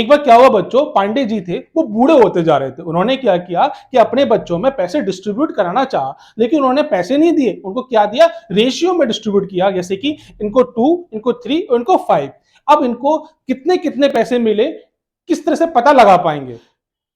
एक बार क्या हुआ बच्चों, पांडे जी थे वो बूढ़े होते जा रहे थे। उन्होंने क्या किया कि अपने बच्चों में पैसे डिस्ट्रीब्यूट कराना चाहा, लेकिन उन्होंने पैसे नहीं दिए। उनको क्या दिया, रेशियो में डिस्ट्रीब्यूट किया, जैसे कि इनको 2, इनको 3 और इनको 5। अब इनको कितने कितने पैसे मिले, किस तरह से पता लगा पाएंगे?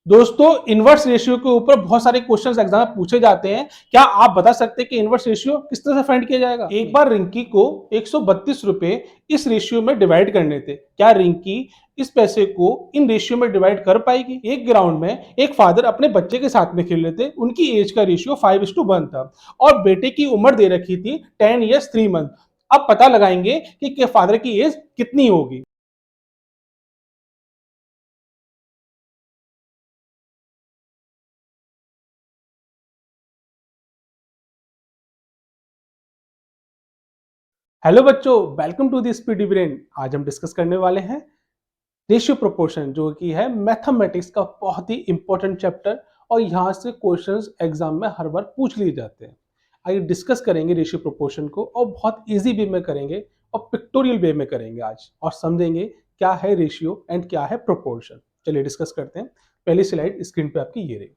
दोस्तों, इनवर्स रेशियो के ऊपर बहुत सारे क्वेश्चंस एग्जाम में पूछे जाते हैं। क्या आप बता सकते हैं कि इनवर्स रेशियो किस तरह से फाइंड किया जाएगा? एक बार रिंकी को 132 रुपए इस रेशियो में डिवाइड करने थे। क्या रिंकी इस पैसे को इन रेशियो में डिवाइड कर पाएगी? एक ग्राउंड में एक फादर अपने बच्चे के साथ में खेल रहे थे। उनकी एज का रेशियो 5:1 था और बेटे की उम्र दे रखी थी 10 ईयर्स 3 मंथ। अब पता लगाएंगे कि फादर की एज कितनी होगी। हेलो बच्चों, welcome to the speedy brain. आज हम डिस्कस करने वाले हैं रेशियो प्रोपोर्शन, जो कि है मैथमेटिक्स का बहुत ही इंपॉर्टेंट चैप्टर और यहाँ से क्वेश्चंस एग्जाम में हर बार पूछ लिए जाते हैं। आइए डिस्कस करेंगे रेशियो प्रोपोर्शन को, और बहुत इजी वे में करेंगे और पिक्टोरियल वे में करेंगे आज, और समझेंगे क्या है रेशियो एंड क्या है प्रोपोर्शन। चलिए डिस्कस करते हैं। पहली स्लाइड स्क्रीन पे आपकी ये रही।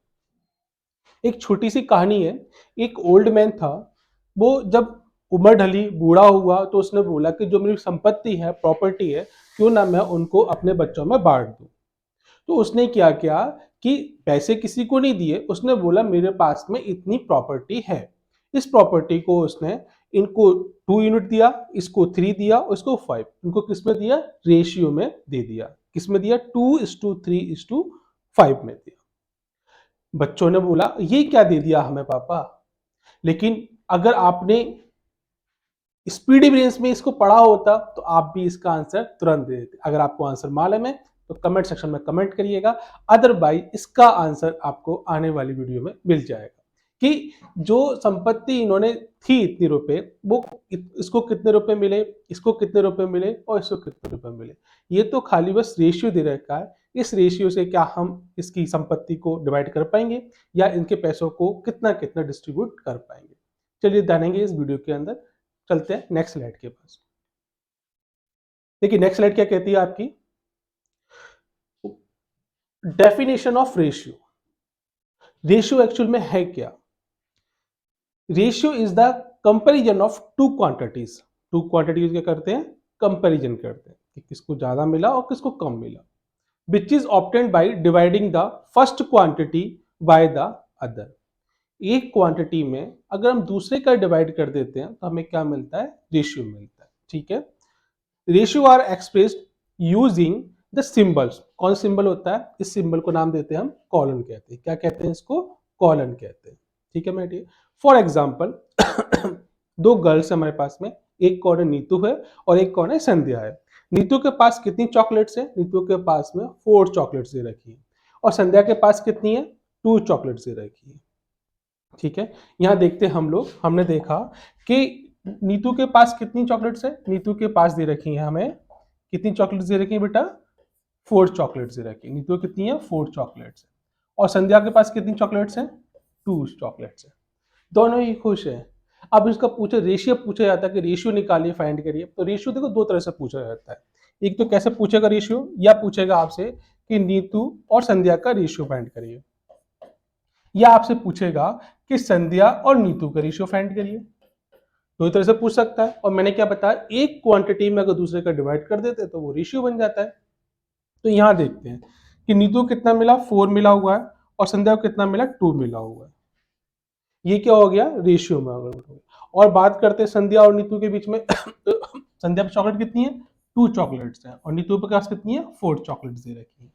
एक छोटी सी कहानी है। एक ओल्ड मैन था। वो जब उम्र ढली, बूढ़ा हुआ, तो उसने बोला कि जो मेरी संपत्ति है, प्रॉपर्टी है, क्यों ना मैं उनको अपने बच्चों में बांट दूं। तो उसने क्या किया कि पैसे किसी को नहीं दिए। उसने बोला मेरे पास में इतनी प्रॉपर्टी है। इस प्रॉपर्टी को उसने इनको 2 यूनिट दिया, इसको 3 दिया और इसको 5। इनको किस में दिया? रेशियो में दे दिया। किस में दिया? 2:3:5 में दिया। बच्चों ने बोला ये क्या दे दिया हमें पापा? लेकिन अगर आपने स्पीडी ब्रेन्स में इसको पढ़ा होता तो आप भी इसका आंसर तुरंत दे देते। अगर आपको आंसर मालूम है तो कमेंट सेक्शन में कमेंट करिएगा, अदरवाइज इसका आंसर आपको आने वाली वीडियो में मिल जाएगा कि जो संपत्ति इन्होंने थी इतनी रुपए, वो इसको कितने रुपए मिले, इसको कितने रुपए मिले और इसको कितने रुपए मिले। ये तो खाली बस रेशियो दे रखा है। इस रेशियो से क्या हम इसकी संपत्ति को डिवाइड कर पाएंगे या इनके पैसों को कितना कितना डिस्ट्रीब्यूट कर पाएंगे? चलिए जानेंगे इस वीडियो के अंदर। चलते हैं नेक्स्ट स्लाइड के पास। देखिए नेक्स्ट स्लाइड क्या कहती है आपकी, definition of ratio. Ratio actual में है क्या? Ratio is the comparison of two quantities. Two quantities क्या करते हैं? कंपैरिजन करते हैं कि किसको ज्यादा मिला और किसको कम मिला। Which is obtained by dividing the first quantity by the other. एक क्वांटिटी में अगर हम दूसरे का डिवाइड कर देते हैं तो हमें क्या मिलता है? रेशियो मिलता है। ठीक है। Ratio are expressed using the symbols. कौन सिंबल होता है? इस सिंबल को नाम देते हैं हम कॉलन कहते हैं। क्या कहते हैं इसको? कॉलन कहते हैं। ठीक है मेरे। फॉर एग्जाम्पल दो गर्ल्स हमारे पास में, एक कौन है? नीतू है और एक कौन है? संध्या है। नीतू के पास कितनी चॉकलेट्स है? नीतू के पास में 4 चॉकलेट्स दे रखी है। और संध्या के पास कितनी है? 2 चॉकलेट्स दे रखी है। ठीक है। यहाँ देखते हैं हम लोग, हमने देखा कि नीतू के पास कितनी चॉकलेट्स है? नीतू के पास दे रखी है हमें कितनी चॉकलेट्स दे रखी है बेटा? 4 चॉकलेट्स दे रखी है। नीतू कितनी है? 4 चॉकलेट्स है। और संध्या के पास कितनी चॉकलेट्स है? 2 चॉकलेट्स है। दोनों ही खुश है। अब इसका पूछे रेशियो पूछा जाता है कि रेशियो निकालिए, फाइंड करिए। तो रेशियो देखो दो तरह से पूछा जाता है। एक तो कैसे पूछेगा रेशियो, या पूछेगा आपसे कि नीतू और संध्या का रेशियो फाइंड करिए, या आपसे पूछेगा कि संध्या और नीतू का रेशियो फाइंड करिए। दो तरह से पूछ सकता है। और मैंने क्या बताया, एक क्वांटिटी में अगर दूसरे का डिवाइड कर देते तो वो रेशियो बन जाता है। तो यहां देखते हैं कि नीतू कितना मिला? 4 मिला हुआ है और संध्या को कितना मिला? 2 मिला हुआ है। ये क्या हो गया? रेशियो में अगर हो गया। और बात करते हैं संध्या और नीतू के बीच में तो संध्या पे चॉकलेट कितनी है? 2 चॉकलेट्स है और नीतू पे पास कितनी है? 4 चॉकलेट्स दे रखी है।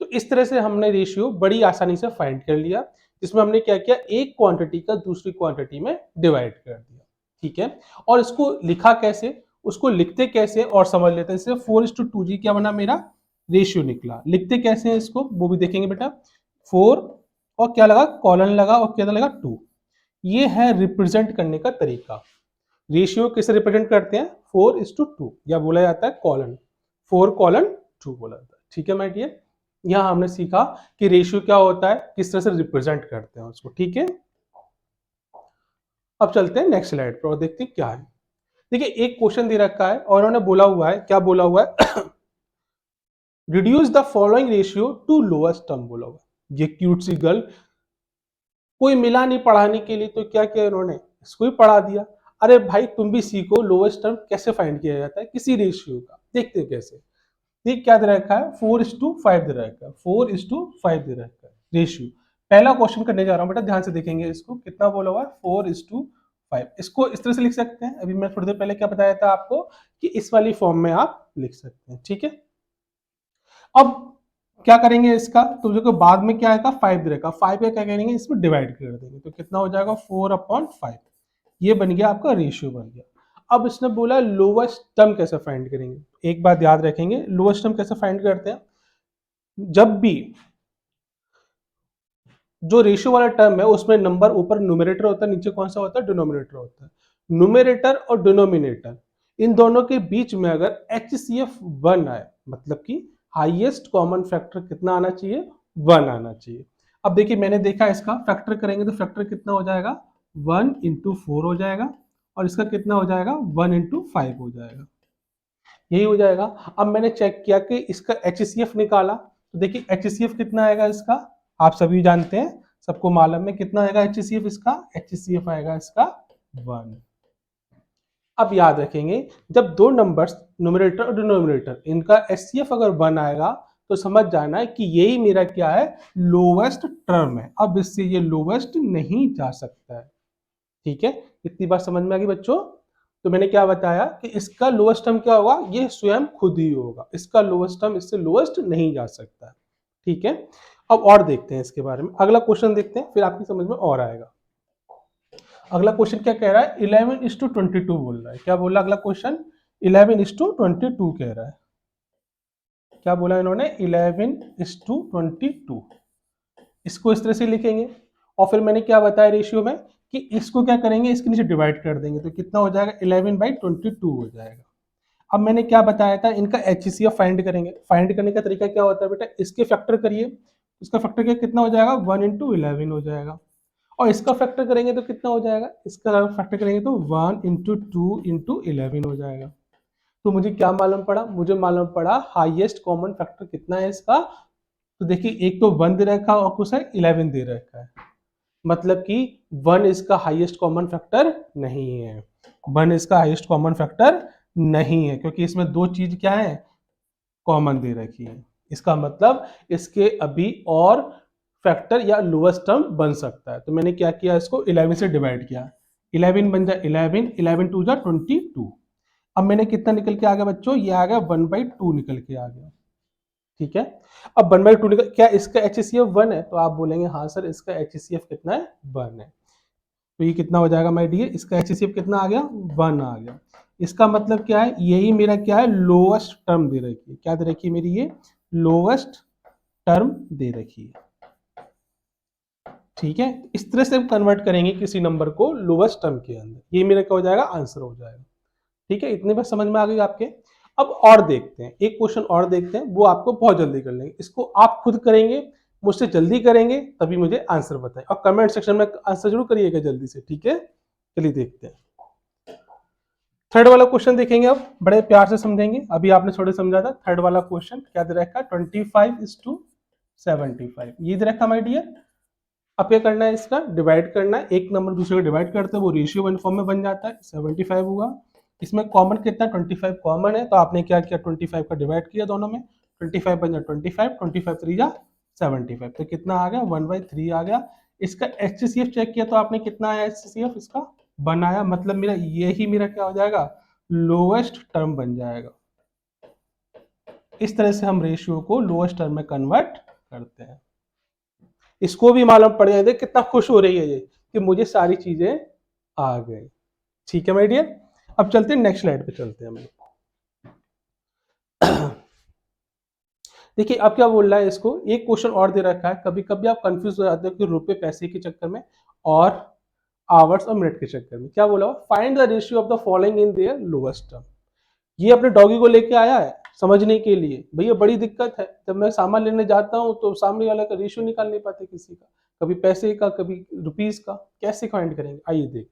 तो इस तरह से हमने रेशियो बड़ी आसानी से फाइंड कर लिया, जिसमें हमने क्या किया, एक क्वांटिटी का दूसरी क्वांटिटी में डिवाइड कर दिया। ठीक है। और इसको लिखा कैसे, उसको लिखते कैसे और समझ लेते हैं। इससे 4:2 क्या बना मेरा? रेशियो निकला। लिखते कैसे हैं इसको वो भी देखेंगे बेटा। 4 और क्या लगा? कॉलन लगा और क्या लगा? 2। ये है रिप्रेजेंट करने का तरीका। रेशियो किसे रिप्रेजेंट करते हैं? 4:2, या बोला जाता है कॉलन। 4:2 बोला जाता है। ठीक है माय डियर। यहाँ हमने सीखा कि रेशियो क्या होता है, किस तरह से रिप्रेजेंट करते हैं उसको। ठीक है। अब चलते हैं नेक्स्ट स्लाइड पर और देखते हैं क्या है। देखिए एक क्वेश्चन दे रखा है और उन्होंने बोला हुआ है, क्या बोला हुआ है reduce the following ratio two lowest term बोला हुआ। ये क्यूट सी गर्ल, कोई मिला नहीं पढ़ाने के लिए तो क्या किया इन्होंने, इसको ही पढ़ा दिया। अरे भाई तुम भी सीखो लोएस्ट टर्म कैसे फाइंड किया जाता है किसी रेशियो का, देखते हैं कैसे। ठीक, क्या दे रखा है, 4:5 दे रखा है, 4:5 दे रखा है रेशियो। पहला क्वेश्चन करने जा रहा हूं बेटा, ध्यान से देखेंगे इसको, कितना बोला हुआ है 4:5। इसको इस तरह से लिख सकते हैं, अभी मैं थोड़ी देर पहले क्या बताया था आपको कि इस वाली फॉर्म में आप लिख सकते हैं। ठीक है, अब क्या करेंगे इसका, तो जो बाद में क्या आएगा 5 दे रखा, 5 का क्या करेंगे इसमें डिवाइड कर देंगे, तो कितना हो जाएगा 4/5। ये बन गया आपका रेशियो बन गया। अब इसने बोला लोवेस्ट टर्म कैसे फाइंड करेंगे। एक बात याद रखेंगे, लोवेस्ट टर्म कैसे फाइंड करते हैं, जब भी जो रेशियो वाला टर्म है उसमें नंबर ऊपर न्यूमरेटर होता है, नीचे कौन सा होता है, डिनोमिनेटर होता है। न्यूमरेटर और डिनोमिनेटर इन दोनों के बीच में अगर HCF 1 आए, मतलब कि हाईएस्ट कॉमन फैक्टर कितना आना चाहिए, 1 आना चाहिए। अब देखिए मैंने देखा इसका फैक्टर करेंगे तो फैक्टर कितना हो जाएगा, 1 × 4 हो जाएगा, और इसका कितना हो जाएगा 1 × 5 हो जाएगा, यही हो जाएगा। अब मैंने चेक किया कि इसका HCF निकाला, तो देखिए HCF कितना आएगा इसका, आप सभी जानते हैं, सबको मालूम है कितना आएगा HCF इसका, HCF आएगा इसका 1। अब याद रखेंगे जब दो नंबर्स न्यूमरेटर और डिनोमिनेटर इनका HCF अगर 1 आएगा तो समझ जाना है कि यही मेरा क्या है, लोवेस्ट टर्म है। अब इससे ये लोवेस्ट नहीं जा सकता है। ठीक है, इतनी बात समझ में आ गई बच्चों। तो मैंने क्या बताया कि इसका लोएस्ट टर्म क्या होगा, ये स्वयं खुद ही होगा, इसका लोएस्ट टर्म इससे लोएस्ट नहीं जा सकता। ठीक है, अब और देखते हैं इसके बारे में, अगला क्वेश्चन देखते हैं फिर आपकी समझ में और आएगा। अगला क्वेश्चन क्या कह रहा है, 11:22 बोल रहा है। क्या बोला अगला क्वेश्चन, 11:22 कह रहा है। क्या बोला इन्होंने, 11:22। इसको इस तरह से लिखेंगे, और फिर मैंने क्या बताया रेशियो में कि इसको क्या करेंगे, इसके नीचे डिवाइड कर देंगे, तो कितना हो जाएगा 11/22 हो जाएगा। अब मैंने क्या बताया था, इनका HCF फाइंड करेंगे। फाइंड करने का तरीका क्या होता है बेटा, इसके फैक्टर करिए, इसका फैक्टर क्या कितना हो जाएगा 1 × 11 हो जाएगा, और इसका फैक्टर करेंगे तो कितना हो जाएगा, इसका फैक्टर करेंगे तो 1 × 2 × 11 हो जाएगा। तो मुझे क्या मालूम पड़ा, मुझे मालूम पड़ा हाईएस्ट कॉमन फैक्टर कितना है इसका। तो देखिए एक तो 1 दे रखा है और कुछ है 11 दे रखा है, मतलब कि 1 इसका हाईएस्ट कॉमन फैक्टर नहीं है, 1 इसका हाईएस्ट कॉमन फैक्टर नहीं है, क्योंकि इसमें दो चीज क्या है, कॉमन दे रखी है। इसका मतलब इसके अभी और फैक्टर या लोएस्ट टर्म बन सकता है। तो मैंने क्या किया, इसको 11 से डिवाइड किया, 11 बन जाए 11, 11 2 जा 22। अब मैंने कितना निकल के आ गया बच्चों, ये आ गया 1/2 निकल के आ गया। ठीक है, अब 1/2 निकल, क्या इसका HCF 1 है, तो आप बोलेंगे हाँ सर इसका HCF कितना है, 1 है। तो ये कितना हो जाएगा माय डियर, इसका HCF कितना आ गया, 1 आ गया। इसका मतलब क्या है, यही मेरा क्या है, लोएस्ट टर्म दे रखी है। क्या दे रखी है मेरी, ये लोएस्ट टर्म दे रखी है। ठीक है, इस तरह से हम कन्वर्ट करेंगे किसी नंबर को लोएस्ट टर्म के अंदर, ये मेरा क्या हो जाएगा, आंसर हो जाएगा। ठीक है, इतने बात समझ में आ गई आपके। अब और देखते हैं, एक क्वेश्चन और देखते हैं, वो आपको बहुत जल्दी कर लेंगे, इसको आप खुद करेंगे, मुझसे जल्दी करेंगे तभी मुझे आंसर बताएं, और कमेंट सेक्शन में आंसर जरूर करिएगा जल्दी से। ठीक है, चलिए देखते हैं। थर्ड वाला क्वेश्चन देखेंगे, अब बड़े प्यार से समझेंगे, अभी आपने थोड़े समझा था। थर्ड वाला क्वेश्चन क्या दे रखा है, 25:75, ये दे रखा माय डियर। अब क्या करना है, इसका डिवाइड करना है, एक नंबर दूसरे को डिवाइड करते हैं, वो रेशियो 1 फॉर्म में बन जाता है, 75 हुआ। इसमें कॉमन कितना, 25 कॉमन है, तो आपने क्या किया 25 का डिवाइड किया दोनों में, 25 बन जाए 25, 25 3 जा 75, तो कितना आ गया 1/3 आ गया। इसका HCF चेक किया तो आपने कितना आया HCF इसका बनाया, मतलब मेरा यही मेरा क्या हो जाएगा, लोएस्ट टर्म बन जाएगा। इस तरह से हम रेशियो को लोएस्ट टर्म में कन्वर्ट करते हैं। इसको भी मालूम पड़ गया, देख कितना खुश हो रही है ये कि मुझे सारी चीजें आ गई। ठीक है माय डियर, अब चलते हैं नेक्स्ट स्लाइड पे चलते हैं हम। देखिए अब क्या बोल रहा है, इसको एक क्वेश्चन और दे रखा है। कभी कभी आप कंफ्यूज हो जाते हो कि रुपए पैसे के चक्कर में और आवर्स और मिनट के चक्कर में। क्या बोला, find the ratio of the following in their lowest term. ये अपने डॉगी को लेके आया है समझने के लिए, भैया बड़ी दिक्कत है, जब मैं सामान लेने जाता हूँ तो सामने वाला का रेशियो निकाल नहीं पाते किसी का, कभी पैसे का कभी रुपीस का, कैसे फाइंड करेंगे, आइए देखते हैं।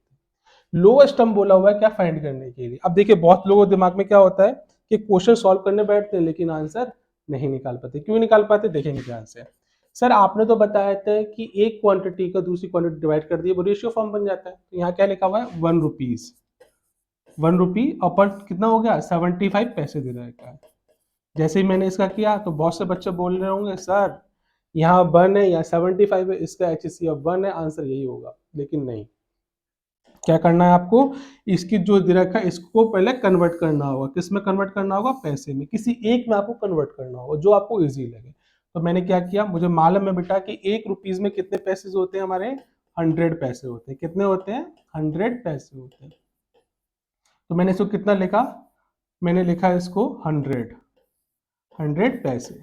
लोएस्ट टर्म बोला हुआ है क्या फाइंड करने के लिए। अब देखिए बहुत लोगों के दिमाग में क्या होता है कि क्वेश्चन सॉल्व करने बैठते हैं लेकिन आंसर नहीं निकाल पाते। क्यों निकाल पाते, देखेंगे ध्यान से। सर आपने तो बताया था कि एक क्वांटिटी का दूसरी क्वांटिटी डिवाइड कर दिए वो रेशियो फॉर्म बन जाता है। तो यहाँ क्या लिखा हुआ है, 1 रुपीज, 1 रुपी और कितना हो गया, 75 पैसे दे रखा है। जैसे ही मैंने इसका किया तो बहुत से बच्चे बोल रहे होंगे सर यहाँ 1 है या 75 है, इसका HCF 1 है, आंसर यही होगा। लेकिन नहीं, क्या करना है आपको, इसकी जो दे रखा है इसको पहले कन्वर्ट करना होगा। किस में कन्वर्ट करना होगा, पैसे में। किसी एक में आपको कन्वर्ट करना होगा जो आपको इजी लगे। तो मैंने क्या किया, मुझे मालूम है बेटा कि 1 रुपीज में कितने पैसे होते हैं हमारे, 100 पैसे होते हैं। कितने होते हैं, 100 पैसे होते हैं। तो मैंने इसको कितना लिखा, मैंने लिखा इसको 100 पैसे।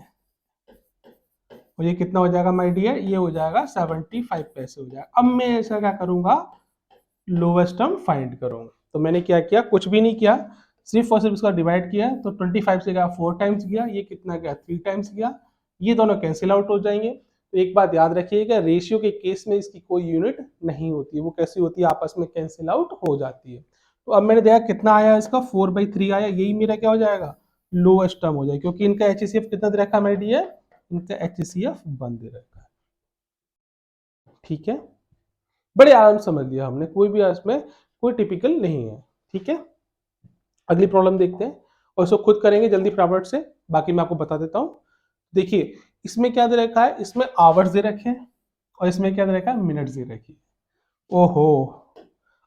और ये कितना हो जाएगा माय डियर, ये हो जाएगा 75 पैसे हो जाएगा। अब मैं इसका क्या करूंगा, लोवेस्ट टर्म फाइंड करूंगा। तो मैंने क्या किया, कुछ भी नहीं किया, सिर्फ और सिर्फ इसका डिवाइड किया। तो 25 से गया 4 टाइम्स गया, ये कितना गया 3 टाइम्स गया, ये दोनों कैंसिल आउट हो जाएंगे। तो एक बात याद रखिएगा, रेशियो के केस में इसकी कोई यूनिट नहीं होती, वो कैसी होती है, आपस में कैंसिल आउट हो जाती है। तो अब मैंने देखा कितना आया इसका, 4/3 आया, यही मेरा क्या हो जाएगा, लोवेस्ट टर्म हो जाएगा। क्योंकि इनका HCF कितना दे रखा है मेरे लिए, इनका HCF 1 दे रखा है। ठीक है, बड़े आराम से समझ लिया हमने, कोई भी इसमें कोई टिपिकल नहीं है। ठीक है, अगली प्रॉब्लम देखते हैं और इसको खुद करेंगे जल्दी फटाफट से, बाकी मैं आपको बता देता हूं। देखिए इसमें क्या दे रखा है, इसमें आवर्स दे रखे हैं और इसमें क्या दे रखा है, मिनट्स दे रखी है। ओहो,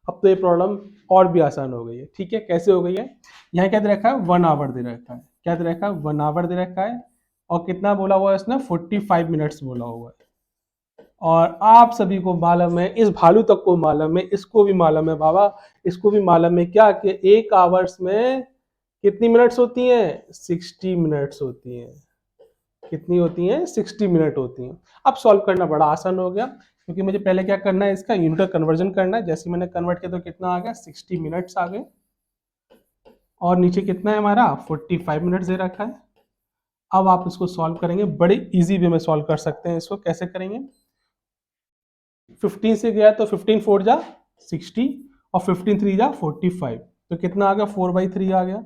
अब तो ये प्रॉब्लम और भी आसान हो गई है। ठीक है, कैसे हो गई है, यहाँ क्या दे रखा है, 1 आवर दे रखा है। क्या दे रखा है, 1 आवर दे रखा है। और कितना बोला हुआ है इसने, 45 मिनट्स बोला हुआ है। और आप सभी को मालूम है, इस भालू तक को मालूम है, इसको भी मालूम है बाबा, इसको भी मालूम है क्या कि 1 आवर्स में कितनी मिनट्स होती हैं, 60 मिनट्स होती हैं। कितनी होती हैं, 60 मिनट होती हैं। अब सॉल्व करना बड़ा आसान हो गया, क्योंकि मुझे पहले क्या करना है, इसका यूनिट का कन्वर्जन करना है। जैसे मैंने कन्वर्ट किया तो कितना आ गया, 60 मिनट्स आ गए। और नीचे कितना है हमारा, 45 मिनट्स दे रखा है। अब आप इसको सॉल्व करेंगे, बड़े इजी वे में सॉल्व कर सकते हैं। इसको कैसे करेंगे, 15 से गया तो 15 4 जा 60 और 15 3 जा 45, तो कितना आ गया, 4/3 आ गया।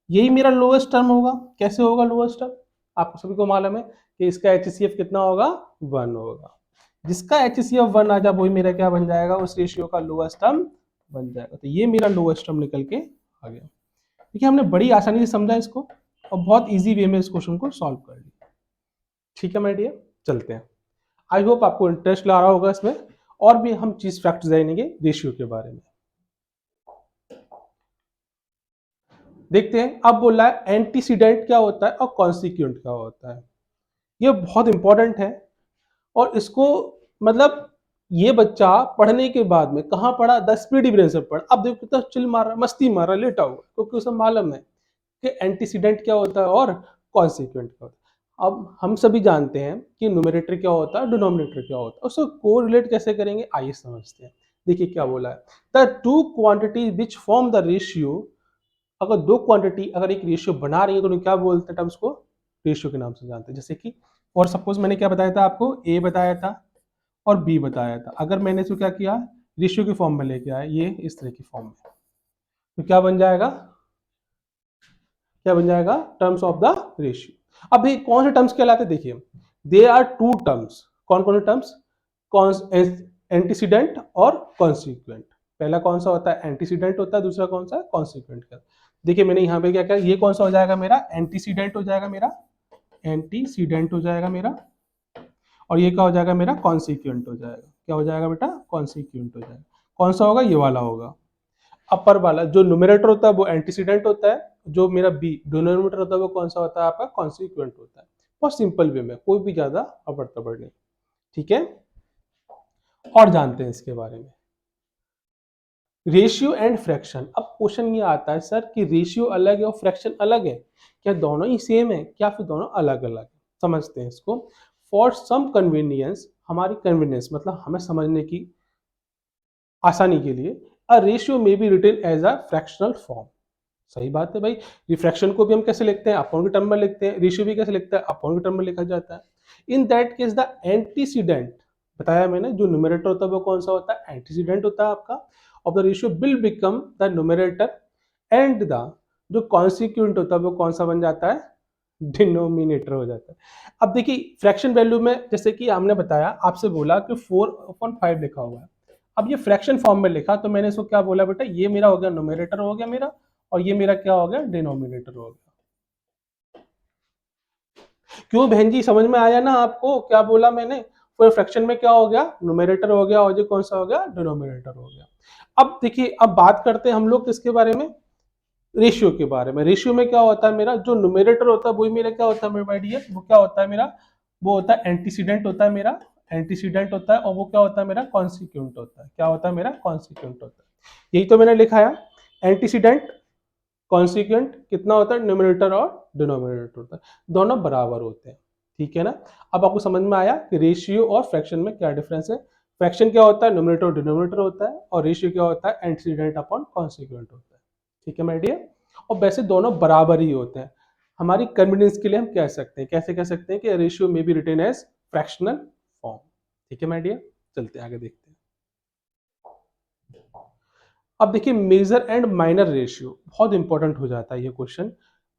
यही मेरा लोएस्ट टर्म होगा। कैसे होगा लोएस्ट टर्म, आपको सभी को मालूम है कि इसका HCF कितना होगा, 1 होगा। जिसका HCF 1 आ जाए वही मेरा क्या बन जाएगा, उस रेशियो का लोएस्ट टर्म बन जाएगा। तो ये मेरा लोएस्ट टर्म निकल के आ गया। देखिए हमने बड़ी आसानी से समझा इसको और बहुत इजी वे में इस क्वेश्चन को सॉल्व कर लिया। ठीक है माय डियर, चलते हैं। आई होप आपको इंटरेस्ट ला रहा होगा इसमें, और भी हम चीज फैक्ट जानेंगे रेशियो के बारे में। देखते हैं, अब बोल रहा है एंटीसीडेंट क्या होता है और कॉन्सिक्वेंट क्या होता है। ये बहुत इंपॉर्टेंट है और इसको मतलब ये बच्चा पढ़ने के बाद में कहाँ पढ़ा, 10 पीडी ब्रेन से पढ़ा। अब देखो कितना चिल मार रहा, मस्ती मार रहा, लेटा हुआ, क्योंकि उसे मालूम है कि एंटीसीडेंट क्या होता है और कॉन्सिक्वेंट क्या होता है। अब हम सभी जानते हैं कि न्यूमरेटर क्या होता है, डिनोमिनेटर क्या होता है, उसको कोरिलेट कैसे करेंगे, आइए समझते हैं। देखिए क्या बोला है, the two quantity which form the ratio. अगर दो क्वांटिटी अगर एक रेशियो बना रही है तो उन्हें क्या बोलते हैं, टर्म्स को रेशियो के नाम से जानते हैं। जैसे कि और सपोज मैंने क्या बताया था आपको, ए बताया था और बी बताया था। अगर मैंने इसको क्या किया, रेशियो की फॉर्म में लेके आया, ये इस तरह की फॉर्म में, तो क्या बन जाएगा, क्या बन जाएगा, टर्म्स ऑफ द रेशियो। अब ये कौन से टर्म्स कहलाते हैं, देखिए दे आर टू टर्म्स। कौन कौन से टर्म्स, एंटीसीडेंट और कॉन्सिक्वेंट। पहला कौन सा होता है, एंटीसीडेंट होता है, दूसरा कौन सा है, कॉन्सिक्वेंट का। देखिए मैंने यहाँ पे क्या किया, ये कौन सा हो जाएगा मेरा, एंटीसीडेंट हो जाएगा मेरा, एंटीसीडेंट हो जाएगा मेरा। और ये क्या हो जाएगा मेरा, कॉन्सिक्वेंट हो जाएगा। क्या हो जाएगा बेटा, कॉन्सिक्वेंट हो जाएगा। कौन सा होगा, ये वाला होगा। अपर वाला जो न्यूमरेटर होता है वो एंटीसीडेंट होता है, जो मेरा बी डिनोमिनेटर होता है वो कौन सा होता है आपका, कॉन्सिक्वेंट होता है। बहुत सिंपल वे में, कोई भी ज्यादा अबड़ तबड़ नहीं। ठीक है, और जानते हैं इसके बारे में, रेशियो एंड फ्रैक्शन। अब क्वेश्चन ये आता है सर कि रेशियो अलग है और फ्रैक्शन अलग है, क्या दोनों ही सेम है, क्या फिर दोनों अलग अलग है। समझते हैं इसको। फॉर सम कन्वीनियंस, हमारी कन्वीनियंस मतलब हमें समझने की आसानी के लिए, a ratio may be written as a fractional form. सही बात है भाई, रिफ्रैक्शन को भी हम कैसे लिखते हैं, अपॉन के टर्म में लिखते हैं, रेशियो भी कैसे लिखता है, अपॉन के टर्म में लिखा जाता है। In that case the antecedent, बताया मैंने, जो न्यूमरेटर होता है वो कौन सा होता है, एंटीसीडेंट होता है आपका, of the ratio will become the numerator, and the जो कॉन्सिक्वेंट होता है वो कौन सा बन जाता है, डिनोमिनेटर हो जाता है। अब देखिए फ्रैक्शन वैल्यू में जैसे कि हमने बताया, आपसे बोला कि 4/5 लिखा हुआ है। अब ये फ्रैक्शन फॉर्म में लिखा तो मैंने इसको क्या बोला बेटा, ये मेरा हो गया न्यूमरेटर हो गया मेरा, और ये मेरा क्या हो गया, डिनोमिनेटर हो गया। क्यों बहन जी, समझ में आया ना आपको क्या बोला मैंने? फिर फ्रैक्शन में क्या हो गया, न्यूमरेटर हो गया, और ये कौन सा हो गया, डिनोमिनेटर हो गया। अब देखिए, अब बात करते हैं हम लोग किसके बारे में, रेशियो के बारे में। रेशियो में क्या होता है, मेरा जो न्यूमरेटर होता है वही मेरा क्या होता है मेरे डियर, वो क्या होता है मेरा, वो होता है एंटीसीडेंट होता है मेरा, एंटीसीडेंट होता है, और वो क्या होता है मेरा, कॉन्सिक्वेंट होता है। क्या होता है मेरा, कॉन्सिक्वेंट होता है। यही तो मैंने लिखा है, एंटीसीडेंट कॉन्सिक्वेंट कितना होता है, न्यूमरेटर और डिनोमिनेटर होता है, दोनों बराबर होते हैं। ठीक है ना। अब आपको समझ में आया कि रेशियो और फ्रैक्शन में क्या डिफरेंस है। फ्रैक्शन क्या होता है, न्यूमरेटर और डिनोमिनेटर होता है, और रेशियो क्या होता है, एंटीसीडेंट अपॉन कॉन्सिक्वेंट होता है। ठीक है माय डियर। और वैसे दोनों बराबर ही होते हैं। हमारी कन्वीनियंस के लिए हम कह सकते हैं, कैसे कह सकते हैं कि ratio may be written as fractional form. ठीक है माय डियर, चलते हैं आगे देखते हैं। अब देखिए मेजर एंड माइनर रेशियो बहुत इंपॉर्टेंट हो जाता है ये क्वेश्चन।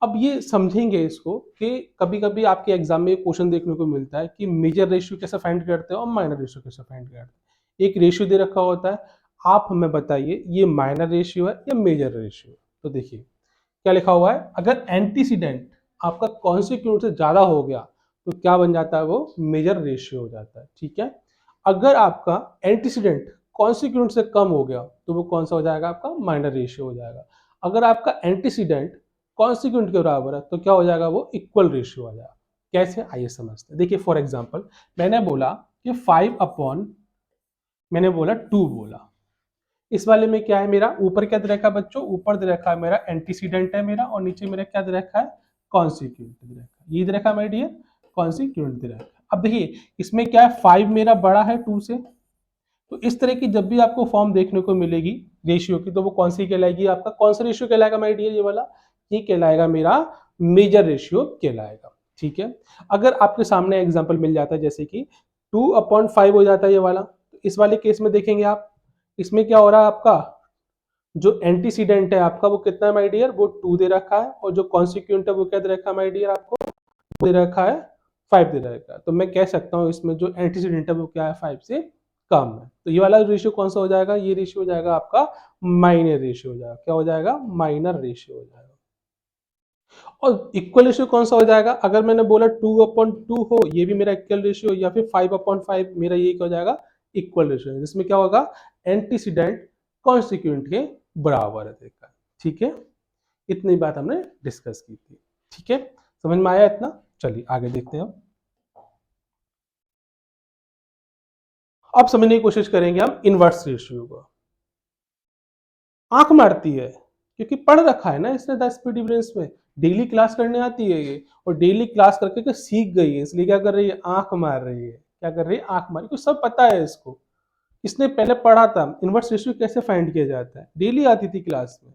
अब ये समझेंगे इसको कि कभी कभी आपके एग्जाम में क्वेश्चन देखने को मिलता है कि मेजर रेशियो कैसे फाइंड करते हैं और माइनर रेशियो कैसे फाइंड करते हैं। एक रेशियो दे रखा होता है, आप हमें बताइए ये माइनर रेशियो है या मेजर रेशियो। तो देखिए क्या लिखा हुआ है, अगर एंटीसीडेंट आपका कॉन्सिक्वेंट से ज्यादा हो गया तो क्या बन जाता है, वो मेजर रेशियो हो जाता है। ठीक है। अगर आपका एंटीसीडेंट कॉन्सिक्वेंट से कम हो गया तो वो कौन सा हो जाएगा, आपका माइनर रेशियो हो जाएगा। अगर आपका एंटीसीडेंट कॉन्सिक्वेंट के बराबर है तो क्या हो जाएगा, वो इक्वल रेशियो हो जाएगा। कैसे, आइए समझते हैं। देखिए फॉर एग्जांपल मैंने बोला कि 5 अपॉन, मैंने बोला 2 बोला, इस वाले में क्या है मेरा, ऊपर क्या दे रखा है बच्चों, ऊपर दे रखा है मेरा एंटीसीडेंट है मेरा, और नीचे मेरा क्या दे रखा है, कॉन्सिक्वेंट दे रखा है। ये दे रखा है मेरे डियर, कॉन्सिक्वेंट दे रखा है। अब देखिए इसमें क्या है, 5 मेरा बड़ा है 2 से, तो इस तरह की जब भी आपको फॉर्म देखने को मिलेगी रेशियो की, तो वो कौन सी कहलाएगी, आपका कौन सा रेशियो कहलाएगा माय डियर, ये वाला, ये कहलाएगा मेरा मेजर रेशियो कहलाएगा। ठीक है। अगर आपके सामने एग्जांपल मिल जाता है जैसे कि 2/5 हो जाता है ये वाला, तो इस वाले केस में देखेंगे आप, इसमें क्या हो रहा है, आपका जो एंटीसीडेंट है आपका वो कितना है माय डियर, वो 2 दे रखा है, और जो कॉन्सिक्वेंट है वो क्या दे रखा है माय डियर, आपको दे रखा है 5 दे रखा है। तो मैं कह सकता हूँ इसमें जो एंटीसीडेंट है वो क्या है, 5 से कम है। तो ये वाला रेशियो कौन सा हो जाएगा, ये रेशियो हो जाएगा आपका माइनर रेशियो हो जाएगा। क्या हो जाएगा, माइनर रेशियो हो जाएगा। और इक्वल रेशियो कौन सा हो जाएगा, अगर मैंने बोला 2/2 हो, ये भी मेरा इक्वल रेशियो, या फिर 5/5 मेरा ये क्या हो जाएगा, इक्वल रेशियो, जिसमें क्या होगा, एंटीसीडेंट कॉन्सिक्वेंट के बराबर है देखा। ठीक है। इतनी बात हमने डिस्कस की थी। ठीक है, समझ में आया इतना। चलिए आगे देखते हैं। अब समझने की कोशिश करेंगे हम इनवर्स रेशियो को। आंख मारती है क्योंकि पढ़ रखा है ना इसने 10 स्पीड डिफरेंस में, डेली क्लास करने आती है ये, और डेली क्लास करके के सीख गई है, इसलिए क्या कर रही है, आंख मार रही है। क्या कर रही है, आंख मार, क्योंकि सब पता है इसको, इसने पहले पढ़ा था इनवर्स रेशियो कैसे फाइंड किया जाता है, डेली आती थी क्लास में।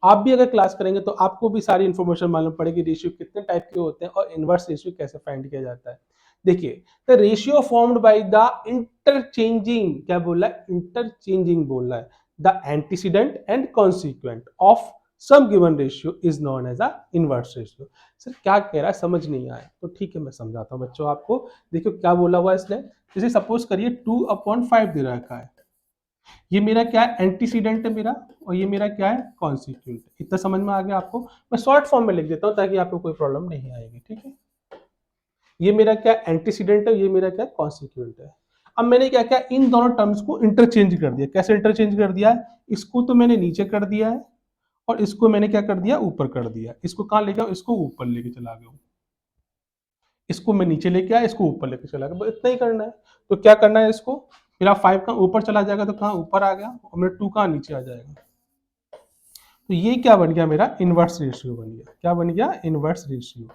आप भी अगर क्लास करेंगे तो आपको भी सारी इंफॉर्मेशन मालूम पड़ेगी, रेशियो कितने टाइप के होते हैं और इनवर्स रेशियो कैसे फाइंड किया जाता है। देखिए the ratio formed by the interchanging, क्या बोला है, इंटरचेंजिंग बोला है, the antecedent and consequent of some given ratio is known as a inverse ratio. Sir क्या कह रहा है, समझ नहीं आया, तो ठीक है मैं समझाता हूँ बच्चों आपको। देखो क्या बोला हुआ है इसने, जैसे सपोज करिए 2/5 दे रखा है, ये मेरा क्या है, एंटीसीडेंट है मेरा, और ये मेरा क्या है, कॉन्सिक्वेंट। इतना समझ में आ गया आपको। मैं शॉर्ट फॉर्म में लिख देता हूँ ताकि आपको कोई प्रॉब्लम नहीं आएगी। ठीक है। ये मेरा क्या एंटीसीडेंट है, ये मेरा क्या कॉन्सिक्वेंट है। अब मैंने क्या किया, इन दोनों टर्म्स को इंटरचेंज कर दिया। कैसे इंटरचेंज कर दिया है, इसको तो मैंने नीचे कर दिया है, और इसको मैंने क्या कर दिया, ऊपर कर दिया। इसको कहाँ ले गया, इसको ऊपर लेके चला गया, इसको मैं नीचे लेके आया, इसको ऊपर लेके चला गया, इतना ही करना है। तो क्या करना है, इसको मेरा 5 का ऊपर चला जाएगा तो कहाँ ऊपर आ गया, और मेरा 2 कहाँ नीचे आ जाएगा। तो ये क्या बन गया, मेरा इनवर्स रेशियो बन गया। क्या बन गया, इनवर्स रेशियो।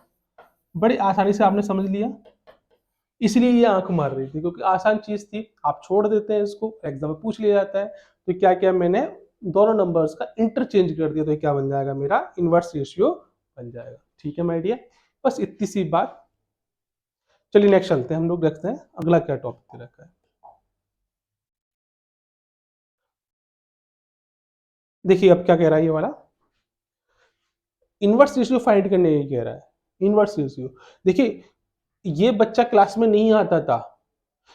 बड़ी आसानी से आपने समझ लिया, इसलिए ये आंख मार रही थी क्योंकि आसान चीज थी, आप छोड़ देते हैं इसको, एग्जाम में पूछ लिया जाता है। तो क्या किया मैंने, दोनों नंबर्स का इंटरचेंज कर दिया, तो क्या बन जाएगा, मेरा इनवर्स रेशियो बन जाएगा। ठीक है माय डियर, बस इतनी सी बात। चलिए नेक्स्ट चलते हैं, हम लोग देखते हैं अगला क्या टॉपिक दे रखा है। देखिए अब क्या कह रहा है ये वाला, इनवर्स रेशियो फाइंड करने ये कह रहा है। Inverse ratio. देखिए ये बच्चा क्लास में नहीं आता था,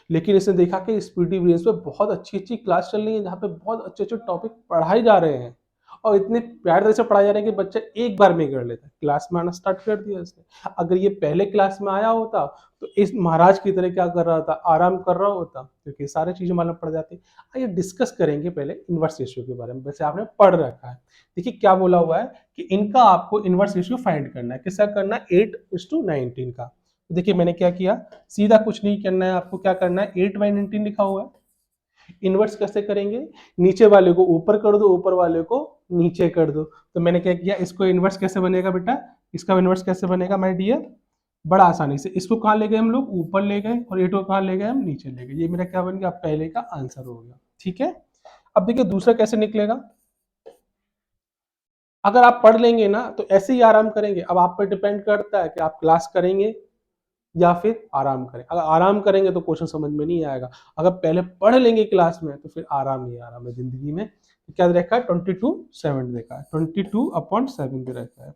लेकिन इसने देखा कि स्पीडी ब्रेन्स पे बहुत अच्छी-अच्छी क्लास चल रही है, जहाँ पे बहुत अच्छे-अच्छे टॉपिक पढ़ाए जा रहे हैं और इतने प्यारे तरह से पढ़ाए जा रहे हैं कि बच्चा एक बार में कर लेता है। क्लास में आना स्टार्ट कर दिया इसने। अगर ये पहले क्लास में आया होता तो इस महाराज की तरह क्या कर रहा था, आराम कर रहा होता, क्योंकि सारी चीज़ें मालूम पड़ जाती। आइए डिस्कस करेंगे पहले इनवर्स रेशियो के बारे में, वैसे आपने पढ़ रखा है। देखिए क्या बोला हुआ है कि इनका आपको इनवर्स रेशियो फाइंड करना है। किसका करना है? 8:19 का। देखिए मैंने क्या किया, सीधा कुछ नहीं करना है, आपको क्या करना है, 8/19 लिखा हुआ है। इनवर्स कैसे करेंगे? नीचे वाले को ऊपर कर दो, ऊपर वाले को नीचे कर दो। तो मैंने क्या किया, इसको इनवर्स कैसे बनेगा बेटा, इसका इनवर्स कैसे बनेगा माय डियर? बड़ा आसानी से, इसको कहाँ ले गए हम लोग, ऊपर ले गए, और ये को कहाँ ले गए हम, नीचे ले गए। ये मेरा क्या बन गया, पहले का आंसर हो गया। ठीक है, अब देखिए दूसरा कैसे निकलेगा। अगर आप पढ़ लेंगे ना तो ऐसे ही आराम करेंगे। अब आप पर डिपेंड करता है कि आप क्लास करेंगे या फिर आराम करें। अगर आराम करेंगे तो क्वेश्चन समझ में नहीं आएगा, अगर पहले पढ़ लेंगे क्लास में तो फिर आराम ही आराम है जिंदगी में। क्या देखा है, 22/7 देखा है, 22/7 दे रखा है।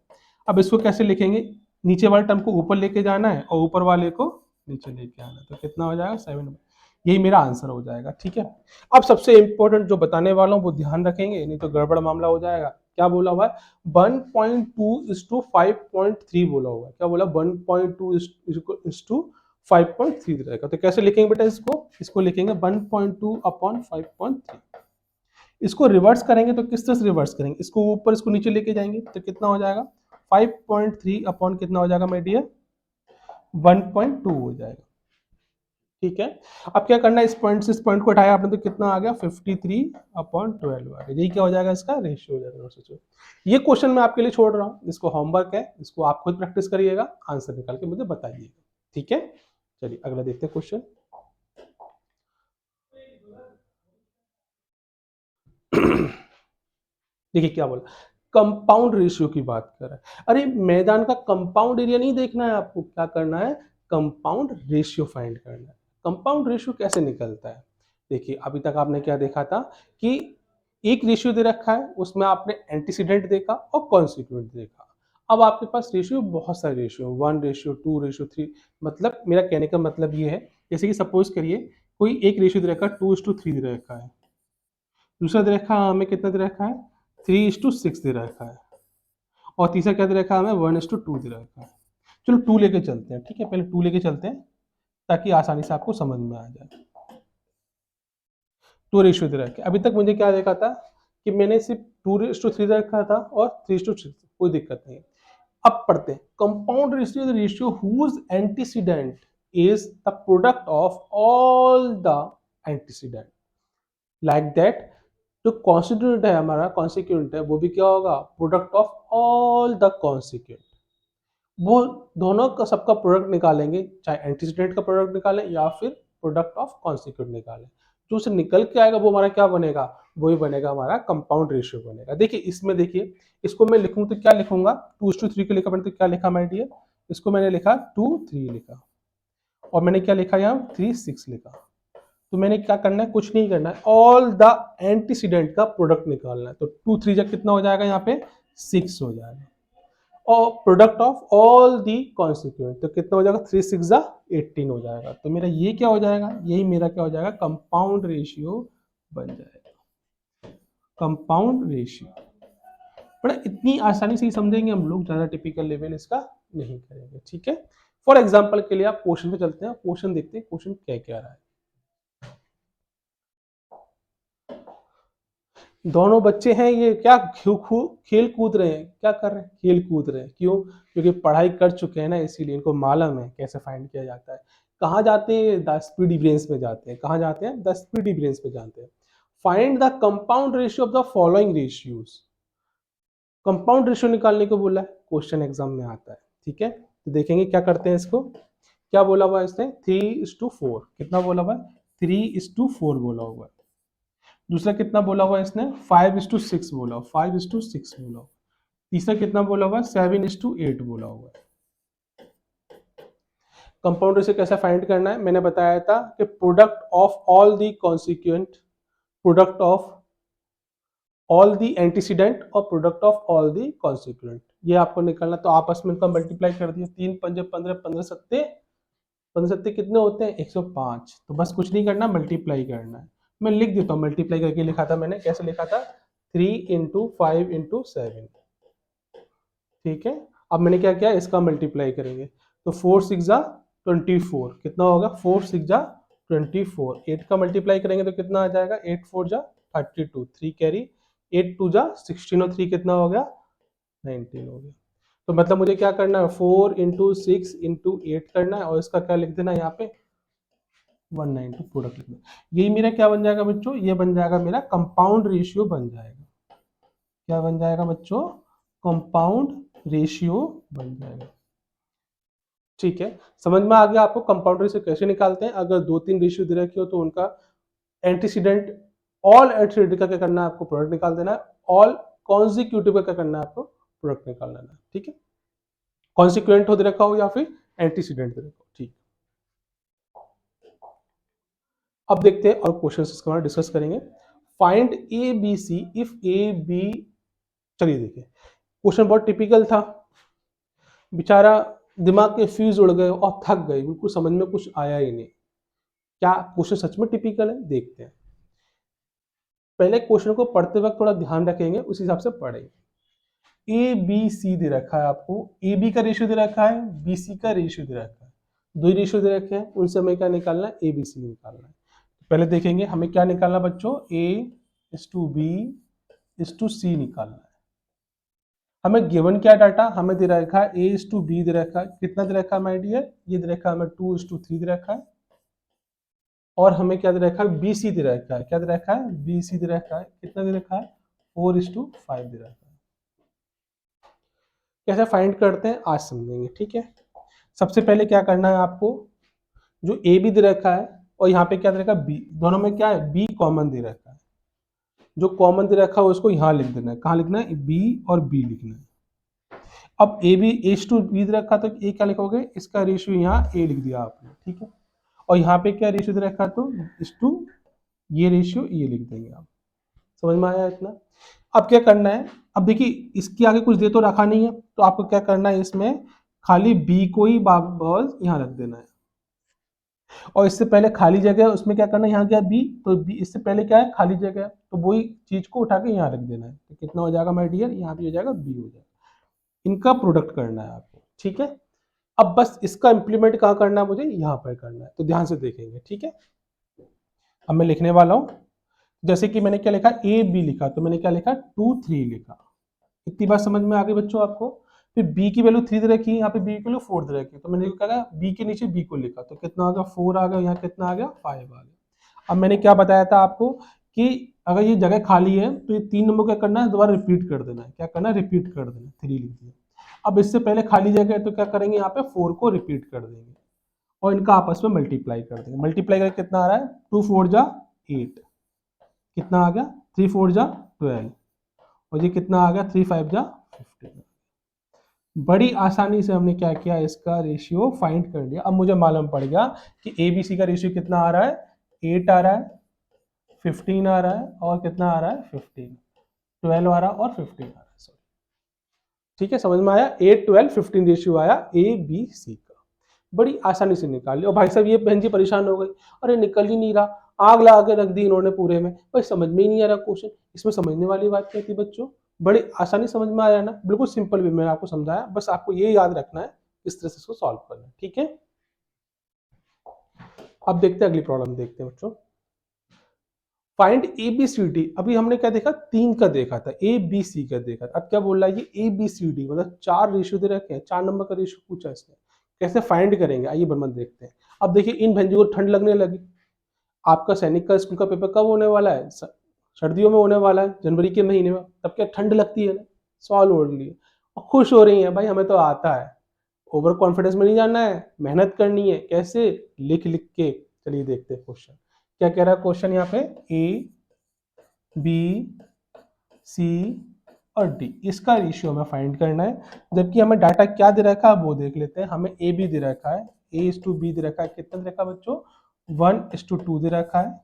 अब इसको कैसे लिखेंगे, नीचे वाले टर्म को ऊपर लेके जाना है और ऊपर वाले को नीचे लेके आना है, तो कितना हो जाएगा 7। यही मेरा आंसर हो जाएगा। ठीक है, अब सबसे इंपॉर्टेंट जो बताने वाला हूँ वो ध्यान रखेंगे, नहीं तो गड़बड़ मामला हो जाएगा। क्या बोला हुआ है, 1.2:5.3 बोला हुआ है। क्या बोला, 1.2:5.3 रहेगा। तो कैसे लिखेंगे बेटा इसको लिखेंगे 1.2/5.3। इसको रिवर्स करेंगे तो किस तरह से रिवर्स करेंगे, इसको ऊपर इसको नीचे लेके जाएंगे तो कितना हो जाएगा, 5.3 अपॉन कितना हो जाएगा मेरे डियर, 1.2 हो जाएगा। ठीक है, अब क्या करना है, इस पॉइंट से इस पॉइंट को हटाया आपने तो कितना आ गया, 53/12 आ गया। यही क्या हो जाएगा, इसका रेशियो हो जाएगा। सोचो, ये क्वेश्चन मैं आपके लिए छोड़ रहा हूँ, इसको होमवर्क है, इसको आप खुद प्रैक्टिस करिएगा, आंसर निकाल के मुझे बताइएगा। ठीक है, चलिए अगला देखते हैं क्वेश्चन। देखिए क्या बोला, कंपाउंड रेशियो की बात कर रहा है। अरे मैदान का कंपाउंड एरिया नहीं देखना है आपको, क्या करना है, कंपाउंड रेशियो फाइंड करना है। कंपाउंड रेशियो कैसे निकलता है, देखिए अभी तक आपने क्या देखा था कि एक रेशियो दे रखा है, उसमें आपने एंटीसीडेंट देखा और कॉन्सिक्वेंट देखा। अब आपके पास रेशियो बहुत सारे रेशियो, 1:2:3, मतलब मेरा कहने का मतलब ये है, जैसे कि सपोज करिए कोई एक रेशियो दे रखा है 2:3 दे रखा है, दूसरा दे रखा है हमें कितना दे रखा है, 3:6 दे रखा है, और तीसरा क्या दे रखा है हमें, 1:2 दे रखा है। चलो 2 लेके चलते हैं। ठीक है, पहले 2 लेके चलते हैं ताकि आसानी से आपको समझ में आ जाए। 2 रेशियो दे रखे, अभी तक मुझे क्या देखा था कि मैंने सिर्फ 2:3 रखा था और 3:6, कोई दिक्कत नहीं है। अब पढ़ते हैं, compound ratio the ratio whose antecedent is the product of all the antecedent, like that. जो कॉन्स्टिट्यूएंट है हमारा, कॉन्सिक्वेंट है, वो भी क्या होगा, product of all the consequent. वो दोनों का सबका प्रोडक्ट निकालेंगे, चाहे एंटीसीडेंट का प्रोडक्ट निकालें या फिर प्रोडक्ट ऑफ कॉन्सिक्वेंट निकालें, जो उसे निकल के आएगा वो हमारा क्या बनेगा, वही बनेगा हमारा कंपाउंड रेशियो बनेगा। देखिए इसमें देखिए, इसको मैं लिखूं तो क्या लिखूंगा, 2:3 को लिखा मैंने तो क्या लिखा माय डियर, इसको मैंने लिखा 2:3 लिखा, और मैंने क्या लिखा यहाँ 3:6 लिखा। तो मैंने क्या करना है, कुछ नहीं करना है, ऑल द एंटीसीडेंट का प्रोडक्ट निकालना है। तो 2:3 जा कितना हो जाएगा यहाँ पे, 6 हो जाएगा, और product of all the consequent तो कितना हो जाएगा, 3:6 18 हो जाएगा। तो मेरा ये क्या हो जाएगा, यही मेरा क्या हो जाएगा, कंपाउंड रेशियो बन जाएगा, कंपाउंड रेशियो। बड़ा इतनी आसानी से ही समझेंगे हम लोग, ज्यादा टिपिकल लेवल इसका नहीं करेंगे। ठीक है, फॉर एग्जाम्पल के लिए आप क्वेश्चन पे चलते हैं, क्वेश्चन देखते हैं क्वेश्चन क्या क्या रहा है। दोनों बच्चे हैं ये क्या खेल कूद रहे हैं, क्या कर रहे हैं, खेल कूद रहे हैं। क्यों, क्योंकि पढ़ाई कर चुके हैं ना, इसीलिए इनको मालूम है कैसे फाइंड किया जाता है। कहाँ जाते हैं, द स्पीडी ब्रेन्स में जाते हैं। कहाँ जाते हैं, द स्पीडी ब्रेन्स में जाते हैं। Find the compound ratio of the following ratios, compound ratio निकालने को बोला है, क्वेश्चन एग्जाम में आता है। ठीक है, तो देखेंगे क्या करते हैं इसको। क्या बोला हुआ है इसने, 3:4, कितना बोला हुआ है, 3:4 बोला हुआ है। दूसरा कितना बोला हुआ है इसने, 5:6 बोला, 5:6 बोला। तीसरा कितना बोला हुआ है, 7:8 बोला हुआ है। कंपाउंड रेशियो कैसे फाइंड करना है, मैंने बताया था कि product of all the consequent, product of all the antecedent और product of all the consequent. ये आपको निकालना, तो आपस में इनका मल्टीप्लाई कर दिया, 3 पंजे 15, 15 सत्ते कितने होते हैं 105। तो बस कुछ नहीं करना, मल्टीप्लाई करना है। मैं लिख देता हूँ, मल्टीप्लाई करके लिखा था मैंने, कैसे लिखा था 3 इंटू 5 इंटू 7। ठीक है, अब मैंने क्या किया, इसका मल्टीप्लाई करेंगे, तो 4 6 जा 24, कितना होगा 4 6 जा 24। 8 का मल्टीप्लाई करेंगे तो कितना आ जाएगा, 8 4 जा 32, 3 कैरी, 8 2 जा 16 और 3 कितना हो गया 19 हो गया। तो मतलब मुझे क्या करना है, 4 इंटू 6 इंटू 8 करना है, और इसका क्या लिख देना है यहाँ पे 190 प्रोडक्ट लिखना। यही मेरा क्या बन जाएगा बच्चों, ये बन जाएगा मेरा कंपाउंड रेशियो बन जाएगा। क्या बन जाएगा बच्चों, कंपाउंड रेशियो बन जाएगा। ठीक है, समझ में आ गया आपको कंपाउंड रेशियो कैसे निकालते हैं। अगर 2-3 रेशियो दे रखी हो तो उनका एंटीसीडेंट, ऑल एंटीसीडेंट का क्या करना है आपको, प्रोडक्ट निकाल देना है। ऑल कॉन्जिक्यूटिव का क्या करना है आपको, प्रोडक्ट निकाल लेना है। ठीक है, कॉन्सिक्वेंट हो दे रखा हो या फिर एंटीसीडेंट दे रखा हो। ठीक, अब देखते हैं और क्वेश्चन इसके बारे में डिस्कस करेंगे। Find A B C if A B, चलिए देखिए क्वेश्चन बहुत टिपिकल था, बेचारा दिमाग के फ्यूज उड़ गए और थक गए, बिल्कुल समझ में कुछ आया ही नहीं। क्या क्वेश्चन सच में टिपिकल है, देखते हैं। पहले क्वेश्चन को पढ़ते वक्त थोड़ा ध्यान रखेंगे, उस हिसाब से पढ़ेंगे। ए बी सी दे रखा है आपको, ए बी का रेशियो दे रखा है, बी सी का रेशियो दे रखा है, दो ही रेशियो दे रखे हैं, उनसे हमें क्या निकालना है, ए बी सी निकालना है। पहले देखेंगे हमें क्या निकालना बच्चों, A is to B is to C निकालना है। हमें गिवन क्या डाटा, हमें दे रखा है ए इज टू बी दे रखा है, कितना दे रखा है माय डियर, ये दे रखा है हमें 2 इज टू 3 दे रखा है, और हमें क्या दे रखा है, बी सी दे रखा है, क्या दे रखा है, बी सी दे रखा है, कितना दे रखा है 4 इज टू 5 दे रखा है। कैसे फाइंड करते हैं आज समझेंगे। ठीक है, सबसे पहले क्या करना है आपको, जो ए बी दे रखा है और यहाँ पे क्या दे रखा है बी, दोनों में क्या है बी कॉमन दे रखा है, जो कॉमन दे रखा है उसको यहाँ लिख देना है। कहाँ लिखना है, बी और बी लिखना है। अब A B H to B दे रखा, तो ए क्या लिखोगे, इसका रेशियो यहाँ ए लिख दिया आपने। ठीक है, और यहाँ पे क्या रेशियो दे रखा, तो इस टू ये रेशियो ये लिख देंगे आप। समझ में आया इतना। अब क्या करना है, अब देखिए इसके आगे कुछ दे तो रखा नहीं है, तो आपको क्या करना है, इसमें खाली बी को ही बस यहाँ रख देना है, और इससे पहले खाली जगह है उसमें क्या करना है, यहाँ क्या बी, तो बी इससे पहले क्या है खाली जगह है, तो वही चीज को उठा के यहाँ रख देना है। तो कितना हो जाएगा माय डियर, यहाँ पे हो जाएगा बी हो जाएगा। इनका प्रोडक्ट करना है आपको। ठीक है, अब बस इसका इंप्लीमेंट कहाँ करना है, मुझे यहाँ पर करना है, तो ध्यान से देखेंगे। ठीक है, अब मैं लिखने वाला हूँ, जैसे कि मैंने क्या लिखा, ए बी लिखा, तो मैंने क्या लिखा 2 3 लिखा। इतनी बात समझ में आ गई बच्चों आपको। फिर b की वैल्यू 3 दे रखी है, यहाँ पे b की वैल्यू 4 दे रखी है, तो मैंने क्या कहा b के नीचे b को लिखा, तो कितना आ गया 4 आ गया, यहाँ कितना आ गया 5 आ गया। अब मैंने क्या बताया था आपको कि अगर ये जगह खाली है तो ये 3 नंबर क्या करना है, दोबारा रिपीट कर देना है। क्या करना है, रिपीट कर देना, 3 लिख दिया। अब इससे पहले खाली जगह है तो क्या करेंगे, यहाँ पे 4 को रिपीट कर देंगे और इनका आपस में मल्टीप्लाई कर देंगे। मल्टीप्लाई करके कितना आ रहा है, 2 4 जा 8, कितना आ गया 3 4 जा 12, और ये कितना आ गया 3 5 जा 15। बड़ी आसानी से हमने क्या किया, इसका रेशियो फाइंड कर लिया। अब मुझे मालूम पड़ गया कि ए बी सी का रेशियो कितना आ रहा है, 8 आ रहा है, 15 आ रहा है, और कितना आ रहा है 15, 12 आ रहा है और 15 आ रहा है। सॉरी, ठीक है, समझ में आया, 8 12 15 रेशियो आया ए बी सी का। बड़ी आसानी से निकाल लिया। और भाई साहब ये बहन जी परेशान हो गई, अरे निकल ही नहीं रहा, आग लगा के रख दी इन्होंने पूरे में, भाई समझ में ही नहीं आ रहा क्वेश्चन। इसमें समझने वाली बात क्या थी बच्चों, बड़ी आसानी समझ में आया ना, बिल्कुल सिंपल वे में आपको समझाया, बस आपको ये याद रखना है इस तरह से इसको सॉल्व करना है। ठीक है, अब देखते हैं अगली प्रॉब्लम, देखते हैं बच्चों। Find A B C D. अभी हमने क्या देखा, 3 का देखा था, ए बी सी का देखा था। अब क्या बोल रहा है, ये ए बी सी डी मतलब 4 रेशियो दे रखे हैं, 4 नंबर का रेशियो पूछा इसने, कैसे फाइंड करेंगे, आइए बर्मन देखते हैं। अब देखिए इन भंजी को ठंड लगने लगी, आपका सैनिक का स्कूल का पेपर कब होने वाला है, सर्दियों में होने वाला है, जनवरी के महीने में, तब क्या ठंड लगती है ना, सॉल्व ओढ़ लिए और खुश हो रही है, भाई हमें तो आता है। ओवर कॉन्फिडेंस में नहीं जाना है, मेहनत करनी है, कैसे, लिख लिख के। चलिए देखते हैं क्वेश्चन क्या कह रहा है। क्वेश्चन यहाँ पे ए बी सी और डी, इसका रेशियो हमें फाइंड करना है, जबकि हमें डाटा क्या दे रखा है वो देख लेते हैं। हमें ए बी दे रखा है, ए इज टू बी दे रखा है, कितना दे रखा है बच्चों 1 इज टू 2 दे रखा है,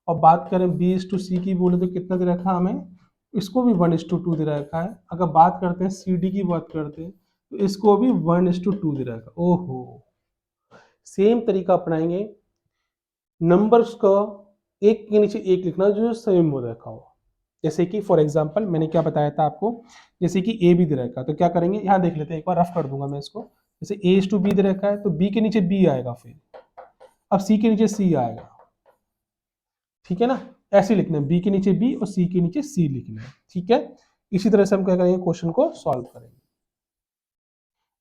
और बात करें बी इज टू सी की बोले तो कितना दे रखा है हमें इसको भी 1:2 दे रखा है। अगर बात करते हैं CD की बात करते हैं तो इसको भी 1:2 दे रखा है। ओहो, सेम तरीका अपनाएंगे, नंबर्स को एक के नीचे एक लिखना जो सेम हो रखा हो। जैसे कि फॉर एग्जांपल मैंने क्या बताया था आपको, जैसे कि ए बी दे रखा है तो क्या करेंगे, यहाँ देख लेते हैं, एक बार रफ कर दूंगा मैं इसको। जैसे A:B दे रखा है तो B के नीचे B आएगा, फिर अब C के नीचे C आएगा, ठीक है ना। ऐसे लिखना है, B के नीचे B और C के नीचे C लिखना है, ठीक है। इसी तरह से हम क्या करेंगे, क्वेश्चन को सॉल्व करेंगे।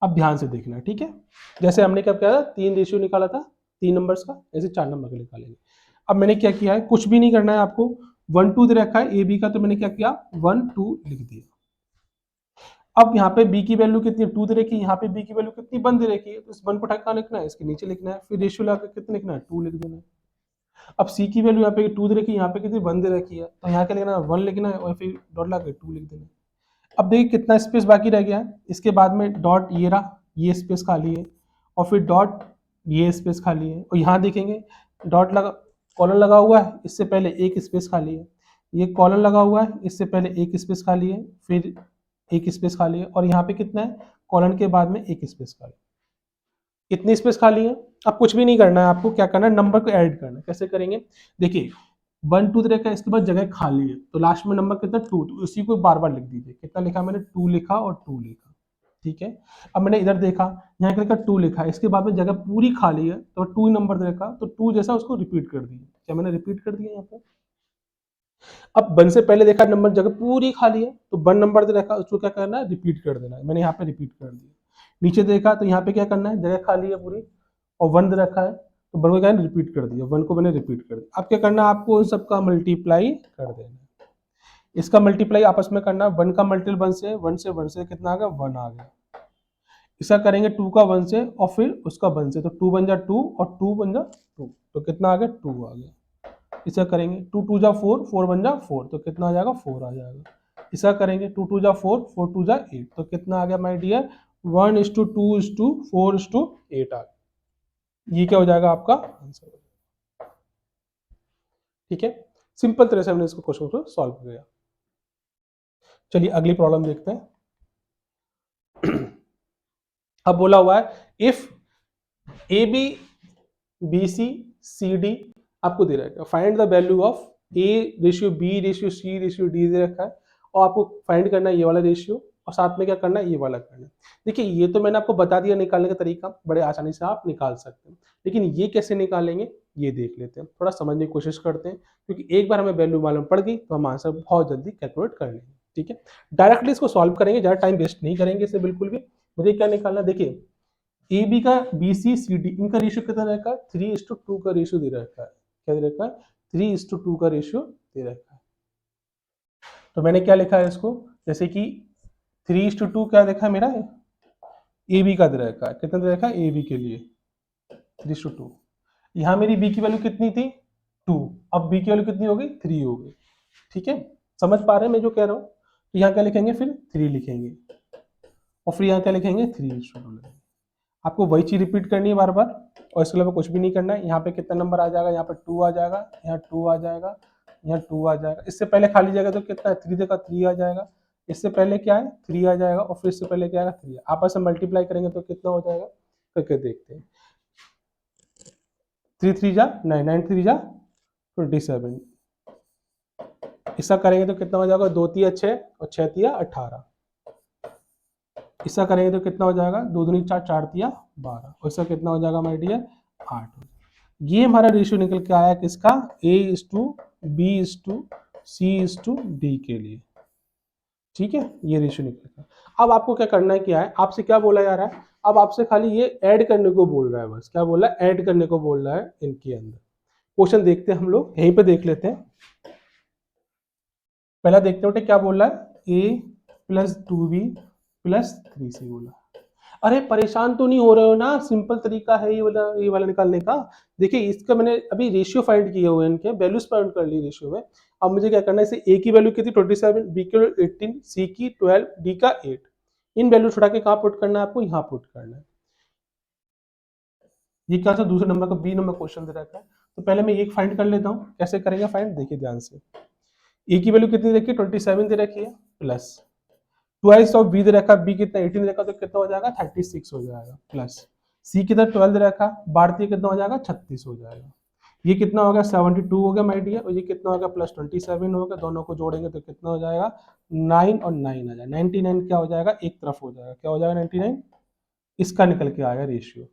अब ध्यान से देखना, ठीक है। जैसे हमने क्या किया था, 3 रेशियो निकाला था 3 नंबर्स का, ऐसे 4 नंबर का निकालेंगे। अब मैंने क्या किया है, कुछ भी नहीं करना है आपको, 1-2 दे रखा है ए बी का, तो मैंने क्या किया 1-2 लिख दिया। अब यहाँ पे बी की वैल्यू कितनी 2 दे रखी है, यहाँ पे बी की वैल्यू कितनी 1 दे रखी है, तो इस 1 को कहाँ लिखना है, इसके नीचे लिखना है, फिर रेशियो लाकर कितना लिखना है 2 लिख देना है। अब सी की वैल्यू यहाँ पे 2 दे रखी है, यहाँ पे कितनी 1 दे रखी है, तो यहाँ क्या लिखना है 1 लिखना है और फिर डॉट लगा के 2 लिख देना है। अब देखिए कितना स्पेस बाकी रह गया है, इसके बाद में डॉट ये रहा, ये स्पेस खाली है, और फिर डॉट ये स्पेस खाली है, और यहाँ देखेंगे डॉट लगा, कॉलन लगा हुआ है, इससे पहले एक स्पेस खाली है, ये कॉलन लगा हुआ है, इससे पहले एक स्पेस खाली है, फिर एक स्पेस खाली है, और यहाँ पे कितना है, कॉलन के बाद में एक स्पेस खाली है। कितनी स्पेस खाली है, अब कुछ भी नहीं करना है आपको, क्या करना है, नंबर को ऐड करना है। कैसे करेंगे, देखिए 1-2 तरह का, इसके बाद जगह खाली है तो लास्ट में नंबर कितना 2, तो उसी को बार बार लिख दीजिए। कितना लिखा मैंने, 2 लिखा और 2 लिखा, ठीक है। अब मैंने इधर देखा, यहाँ क्या लिखा 2 लिखा है, इसके बाद में जगह पूरी खाली है तो 2 नंबर देखा, तो 2 जैसा उसको रिपीट कर दिया। क्या मैंने रिपीट कर दिया यहाँ पे। अब 1 से पहले देखा नंबर जगह पूरी खाली है तो 1 नंबर दे रखा, उसको क्या करना है, रिपीट कर देना है। मैंने यहाँ पे रिपीट कर दिया। नीचे देखा तो यहाँ पे क्या करना है, जगह खाली है पूरी और 1 दे रखा है, तो 1 को क्या रिपीट कर दिया, 1 को मैंने रिपीट कर दिया। अब क्या करना है, आपको इन सबका मल्टीप्लाई कर देना है। इसका मल्टीप्लाई आपस में करना है, 1 का मल्टीपल 1 से कितना आ गया, 1 आ गया। इसका करेंगे 2 का 1 से और फिर उसका 1 से, तो 2 बन जा 2 और 2 बन जा 2, तो कितना आ गया 2 आ गया। इसका करेंगे 2 2 जा 4, 4 बन जा 4, तो कितना आ जाएगा 4 आ जाएगा। इसका करेंगे 2 2 जा 4, 4 2 जा 8, तो कितना आ गया माय डियर 1:2:4:8 आ गया। ये क्या हो जाएगा आपका आंसर, ठीक है। सिंपल तरह से हमने इसको क्वेश्चन को सॉल्व किया। चलिए अगली प्रॉब्लम देखते हैं। अब बोला हुआ है if A B B C C D आपको दे रखा है, find the value of A:B:C:D दे रखा है, और आपको फाइंड करना है ये वाला रेशियो, और साथ में क्या करना है, ये वाला करना है। देखिए ये तो मैंने आपको बता दिया निकालने का तरीका, बड़े आसानी से आप निकाल सकते हैं, लेकिन ये कैसे निकालेंगे ये देख लेते हैं, थोड़ा समझने की कोशिश करते हैं, क्योंकि एक बार हमें वैल्यू मालूम पड़ गई तो हम आंसर बहुत जल्दी कैलकुलेट कर लेंगे, ठीक है। डायरेक्टली इसको सॉल्व करेंगे, ज़्यादा टाइम वेस्ट नहीं करेंगे इसे बिल्कुल भी। मुझे क्या निकालना, देखिए ए बी का BC:CD इनका रेशियो कितना रखा है, 3:2 का रेशियो दे रखा है। क्या दे रखा है, 3:2 का रेशियो दे रखा है। तो मैंने क्या लिखा है इसको, जैसे कि 3:2 क्या देखा है मेरा, ए बी का दे रखा है, कितना दे रखा है ए बी के लिए 3:2। यहाँ मेरी बी की वैल्यू कितनी थी 2, अब बी की वैल्यू कितनी हो गई 3 हो गई, ठीक है। समझ पा रहे हैं मैं जो कह रहा हूँ। तो यहाँ क्या लिखेंगे, फिर 3 लिखेंगे, और फिर यहाँ क्या लिखेंगे 3:2 लिखेंगे। आपको वही चीज रिपीट करनी है बार बार, और इसके अलावा कुछ भी नहीं करना है। यहाँ पे कितना नंबर आ जाएगा, यहाँ पे 2 आ जाएगा, यहाँ 2 आ जाएगा, यहाँ 2 आ जाएगा। इससे पहले खाली जगह तो कितना है 3 देखा 3 आ जाएगा, इससे पहले क्या है 3 आ जाएगा, और फिर इससे पहले क्या आएगा 3। आपस में मल्टीप्लाई करेंगे तो कितना हो जाएगा, करके देखते हैं। 3 3 जा 9, 9 3 जा 27। इसका करेंगे तो कितना हो जाएगा, 2 3 6 और 6 3 18। इसका करेंगे तो कितना हो जाएगा, 2 दूनी 4 4 3 12, और इसका कितना हो जाएगा माय डियर 8। ये हमारा रेशियो निकल के आया किसका, A:B:C:D के लिए, ठीक है। ये रेशियो निकल गया। अब आपको क्या करना है, क्या है आपसे क्या बोला जा रहा है, अब आपसे खाली ये ऐड करने को बोल रहा है, बस क्या बोल रहा है, ऐड करने को बोल रहा है इनके अंदर। क्वेश्चन देखते हैं हम लोग, यहीं पे देख लेते हैं। पहला देखते हैं क्या बोल रहा है, A+2B+3C बोला। अरे परेशान तो नहीं हो रहे हो ना, सिंपल तरीका है ये वाला निकालने का। देखिए इसका मैंने अभी रेशियो फाइंड किए हुए हैं, इनके वैल्यूज फाइंड कर ली रेशियो में। अब मुझे क्या करना है, इसे ए की वैल्यू कितनी 27, बी की वैल्यू 18, सी की 12, डी का 8। इन वैल्यू छुड़ा के कहाँ पुट करना है आपको, यहाँ पुट करना है। ये क्या था, दूसरे नंबर का बी नंबर क्वेश्चन दे रखा है, तो पहले मैं एक फाइंड कर लेता हूँ। कैसे करेंगे फाइंड, देखिए ध्यान से। ए की वैल्यू कितनी रखी है, 27 दे रखी है, प्लस ट्वाइस ऑफ बी दे रखा, बी कितना 18 दे रखा, तो कितना हो जाएगा 36 हो जाएगा, प्लस सी कितना 12 दे रखा, भारतीय कितना हो जाएगा 36 हो जाएगा। ये कितना हो गया 72 हो गया माय डियर, और ये कितना हो गया प्लस 27 हो गया, दोनों को जोड़ेंगे तो कितना हो जाएगा 9 और 9 आ जाएगा, 99 क्या हो जाएगा एक तरफ हो जाएगा, क्या हो जाएगा 99, इसका निकल के आएगा रेशियो।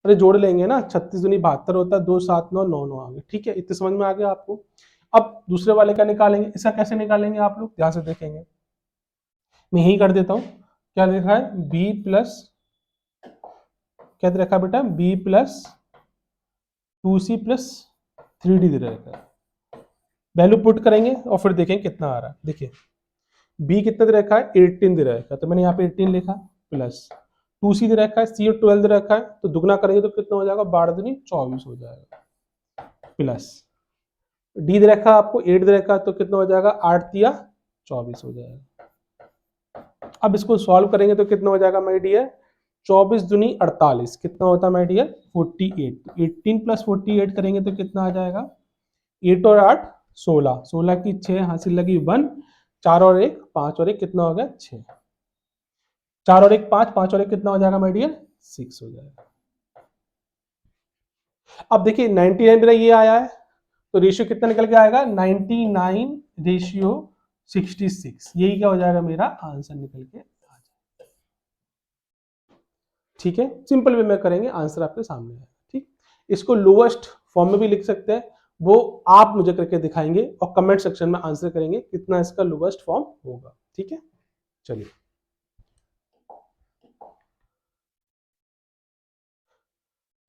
अरे जोड़ लेंगे ना, 36 दूनी 72 होता है, 2 7 9 9 9 आ गए, ठीक है, इतने समझ में आ गया आपको। अब दूसरे वाले का निकालेंगे, इसका कैसे निकालेंगे आप लोग ध्यान से देखेंगे, मैं यही कर देता हूं, क्या लिखा है b प्लस, क्या दे रखा है बेटा b plus 2c plus 3d दे रखा है, वैल्यू पुट करेंगे और फिर देखेंगे कितना आ रहा है। देखिए b कितना दे रखा है 18 दे रखा है, तो मैंने यहाँ पे 18 लिखा, प्लस 2c दे रखा है, c 12 दे रखा है, तो दुगना करेंगे तो कितना हो जाएगा 12 दूनी 24 हो जाएगा, प्लस d दे रखा है आपको 8 दे रखा है, तो कितना हो जाएगा 8 तिया 24 हो जाएगा। अब इसको सॉल्व करेंगे तो कितना हो जाएगा माय डियर, 24 दूनी 48, कितना होता है माय डियर 48, 18 प्लस 48 करेंगे तो कितना आ जाएगा 8 और 8 16, 16 की 6 हासिल लगी 1, 4 और 1 5 और 1 कितना हो गया 6, 4 और 1 5, 5 और 1 कितना हो जाएगा माय डियर 6 हो जाएगा। अब देखिए 99 मेरा ये आया है, तो रेशियो कितना निकल के आएगा 99 रेशियो 66, यही क्या हो जाएगा मेरा आंसर निकल के आ जाएगा। ठीक है, सिंपल वे में करेंगे, आंसर आपके सामने है। ठीक, इसको लोएस्ट फॉर्म में भी लिख सकते हैं, वो आप मुझे करके दिखाएंगे और कमेंट सेक्शन में आंसर करेंगे कितना इसका लोएस्ट फॉर्म होगा। ठीक है, चलिए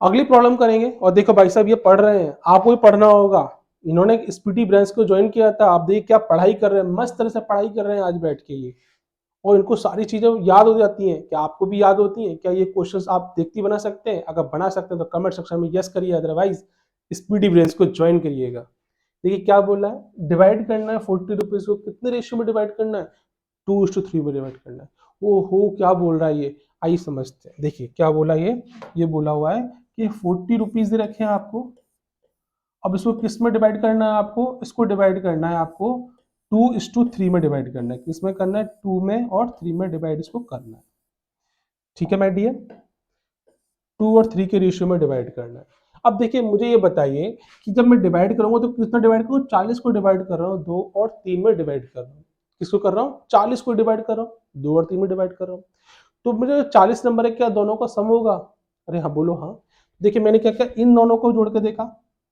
अगली प्रॉब्लम करेंगे। और देखो भाई साहब ये पढ़ रहे हैं, आपको भी पढ़ना होगा, इन्होंने स्पीडी ब्रांच को ज्वाइन किया था, आप देखिए क्या पढ़ाई कर रहे हैं, मस्त तरह से पढ़ाई कर रहे हैं आज बैठ के ये, और इनको सारी चीजें याद हो जाती हैं। क्या आपको भी याद होती हैं? क्या ये क्वेश्चंस आप देखती बना सकते हैं? अगर बना सकते हैं तो कमेंट सेक्शन में यस करिए, अदरवाइज स्पीडी ब्रेन्स को ज्वाइन करिएगा। देखिए क्या बोल रहा है, डिवाइड करना है 40 रुपीज को कितने रेशियो में डिवाइड करना है, 2:3 में डिवाइड करना है। ओहो क्या बोल रहा है ये, आइए समझते हैं। देखिए क्या बोला ये बोला हुआ है कि 40 रुपीज रखे हैं आपको, अब इसको किस में डिवाइड करना है आपको, इसको डिवाइड करना है आपको 2:3 में डिवाइड करना है, किस में करना है 2 में और 3 में डिवाइड इसको करना है। ठीक है माय डियर, 2 और 3 के रेशियो में डिवाइड करना है। अब देखिए मुझे ये बताइए कि जब मैं डिवाइड करूंगा तो कितना डिवाइड करूँ, 40 को डिवाइड कर रहा हूँ 2 और 3 में डिवाइड कर रहा हूँ, किसको कर रहा हूँ 40 को डिवाइड कर रहा हूँ, 2 और 3 में डिवाइड कर रहा हूँ, तो मुझे 40 नंबर है क्या दोनों का सम होगा, अरे हाँ बोलो हाँ। देखिए मैंने क्या किया, इन दोनों को जोड़ के देखा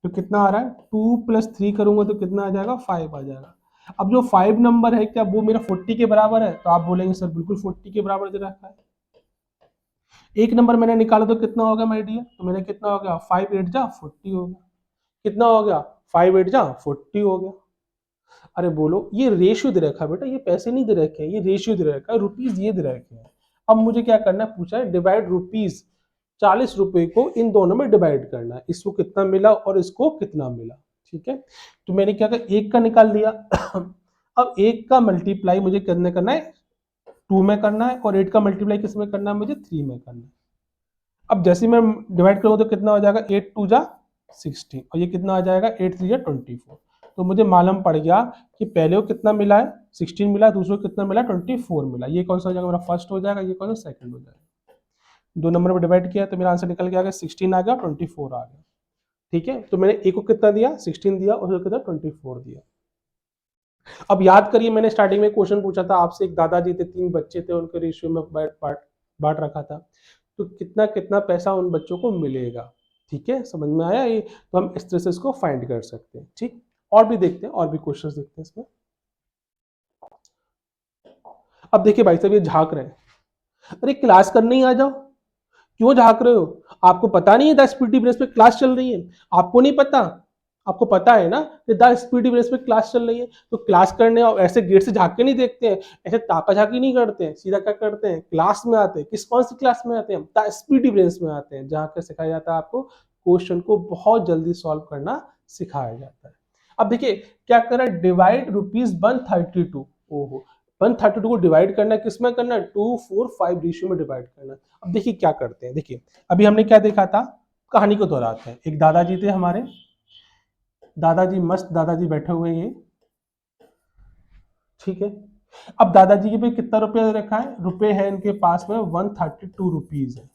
तो कितना आ रहा है 2 + 3 करूंगा तो कितना आ जाएगा 5 आ जाएगा। अब जो 5 नंबर है क्या वो मेरा 40 के बराबर है, तो आप बोलेंगे सर बिल्कुल 40 के बराबर दे रखा है। एक नंबर मैंने निकाला तो कितना हो गया माय डियर, तो मैंने कितना हो गया 5 8 जा 40 हो गया, कितना हो गया 5 8 जा 40 हो गया। अरे बोलो ये रेशियो दे रखा है बेटा, ये पैसे नहीं दे रखे हैं, ये रेशियो दे रखा है, रुपीज ये दे रखे हैं। अब मुझे क्या करना है, पूछा है डिवाइड रुपीज, 40 रुपए को इन दोनों में डिवाइड करना है, इसको कितना मिला और इसको कितना मिला। ठीक है, तो मैंने क्या कर एक का निकाल दिया अब एक का मल्टीप्लाई मुझे करना है 2 में करना है, और 8 का मल्टीप्लाई किस में करना है मुझे 3 में करना है। अब जैसे मैं डिवाइड करूंगा तो कितना हो जाएगा 8 2 जा 16, और ये कितना आ जाएगा 8 3 जा 24। तो मुझे मालूम पड़ गया कि पहले को कितना मिला है 16 मिला है, दूसरे को कितना मिला है 24 मिला। ये कौन सा हो जाएगा मेरा फर्स्ट हो जाएगा, ये कौन सा सेकंड हो जाएगा। दो नंबर में डिवाइड किया तो मेरा आंसर निकल के आ गया 16 आ गया 24 आ गया। ठीक है, तो मैंने ए को कितना दिया 16 दिया और कितना 24 दिया। अब याद करिए मैंने स्टार्टिंग में क्वेश्चन पूछा था आपसे, एक दादाजी थे 3 बच्चे थे, उनके रेशियो में बांट रखा था, तो कितना कितना पैसा उन बच्चों को मिलेगा। ठीक है, समझ में आया ये, तो हम इस तरह से इसको फाइंड कर सकते हैं। ठीक, और भी देखते हैं, और भी क्वेश्चंस देखते हैं इसमें। अब देखिए भाई साहब ये झांक रहे हैं, अरे क्लास करने ही आ जाओ, क्यों झांक रहे हो, आपको पता नहीं है द स्पीडी ब्रेस पे क्लास चल रही है, आपको नहीं पता, आपको पता है ना कि द स्पीडी ब्रेस पे क्लास चल रही है, तो क्लास करने और ऐसे गेट से झांक के नहीं देखते हैं, ऐसे ताका झाकी नहीं करते हैं, सीधा क्या करते हैं क्लास में आते हैं। किस कौन सी क्लास में आते हैं, द स्पीडी ब्रेस में आते हैं, जहाँ पे सिखाया जाता है आपको क्वेश्चन को बहुत जल्दी सॉल्व करना सिखाया जाता है। अब देखिए क्या कर रहा है, डिवाइड ₹132, ओहो 132 को डिवाइड करना है, किसमें करना है 2 4 5 रेशियो में डिवाइड करना है। अब देखिए क्या करते हैं, देखिए अभी हमने क्या देखा था, कहानी को दोहराते हैं। एक दादाजी थे हमारे, दादाजी मस्त दादाजी बैठे हुए हैं, ठीक है। अब दादाजी के पे कितना रुपया दे रखा है, रुपए है इनके पास में 132 रुपीज है।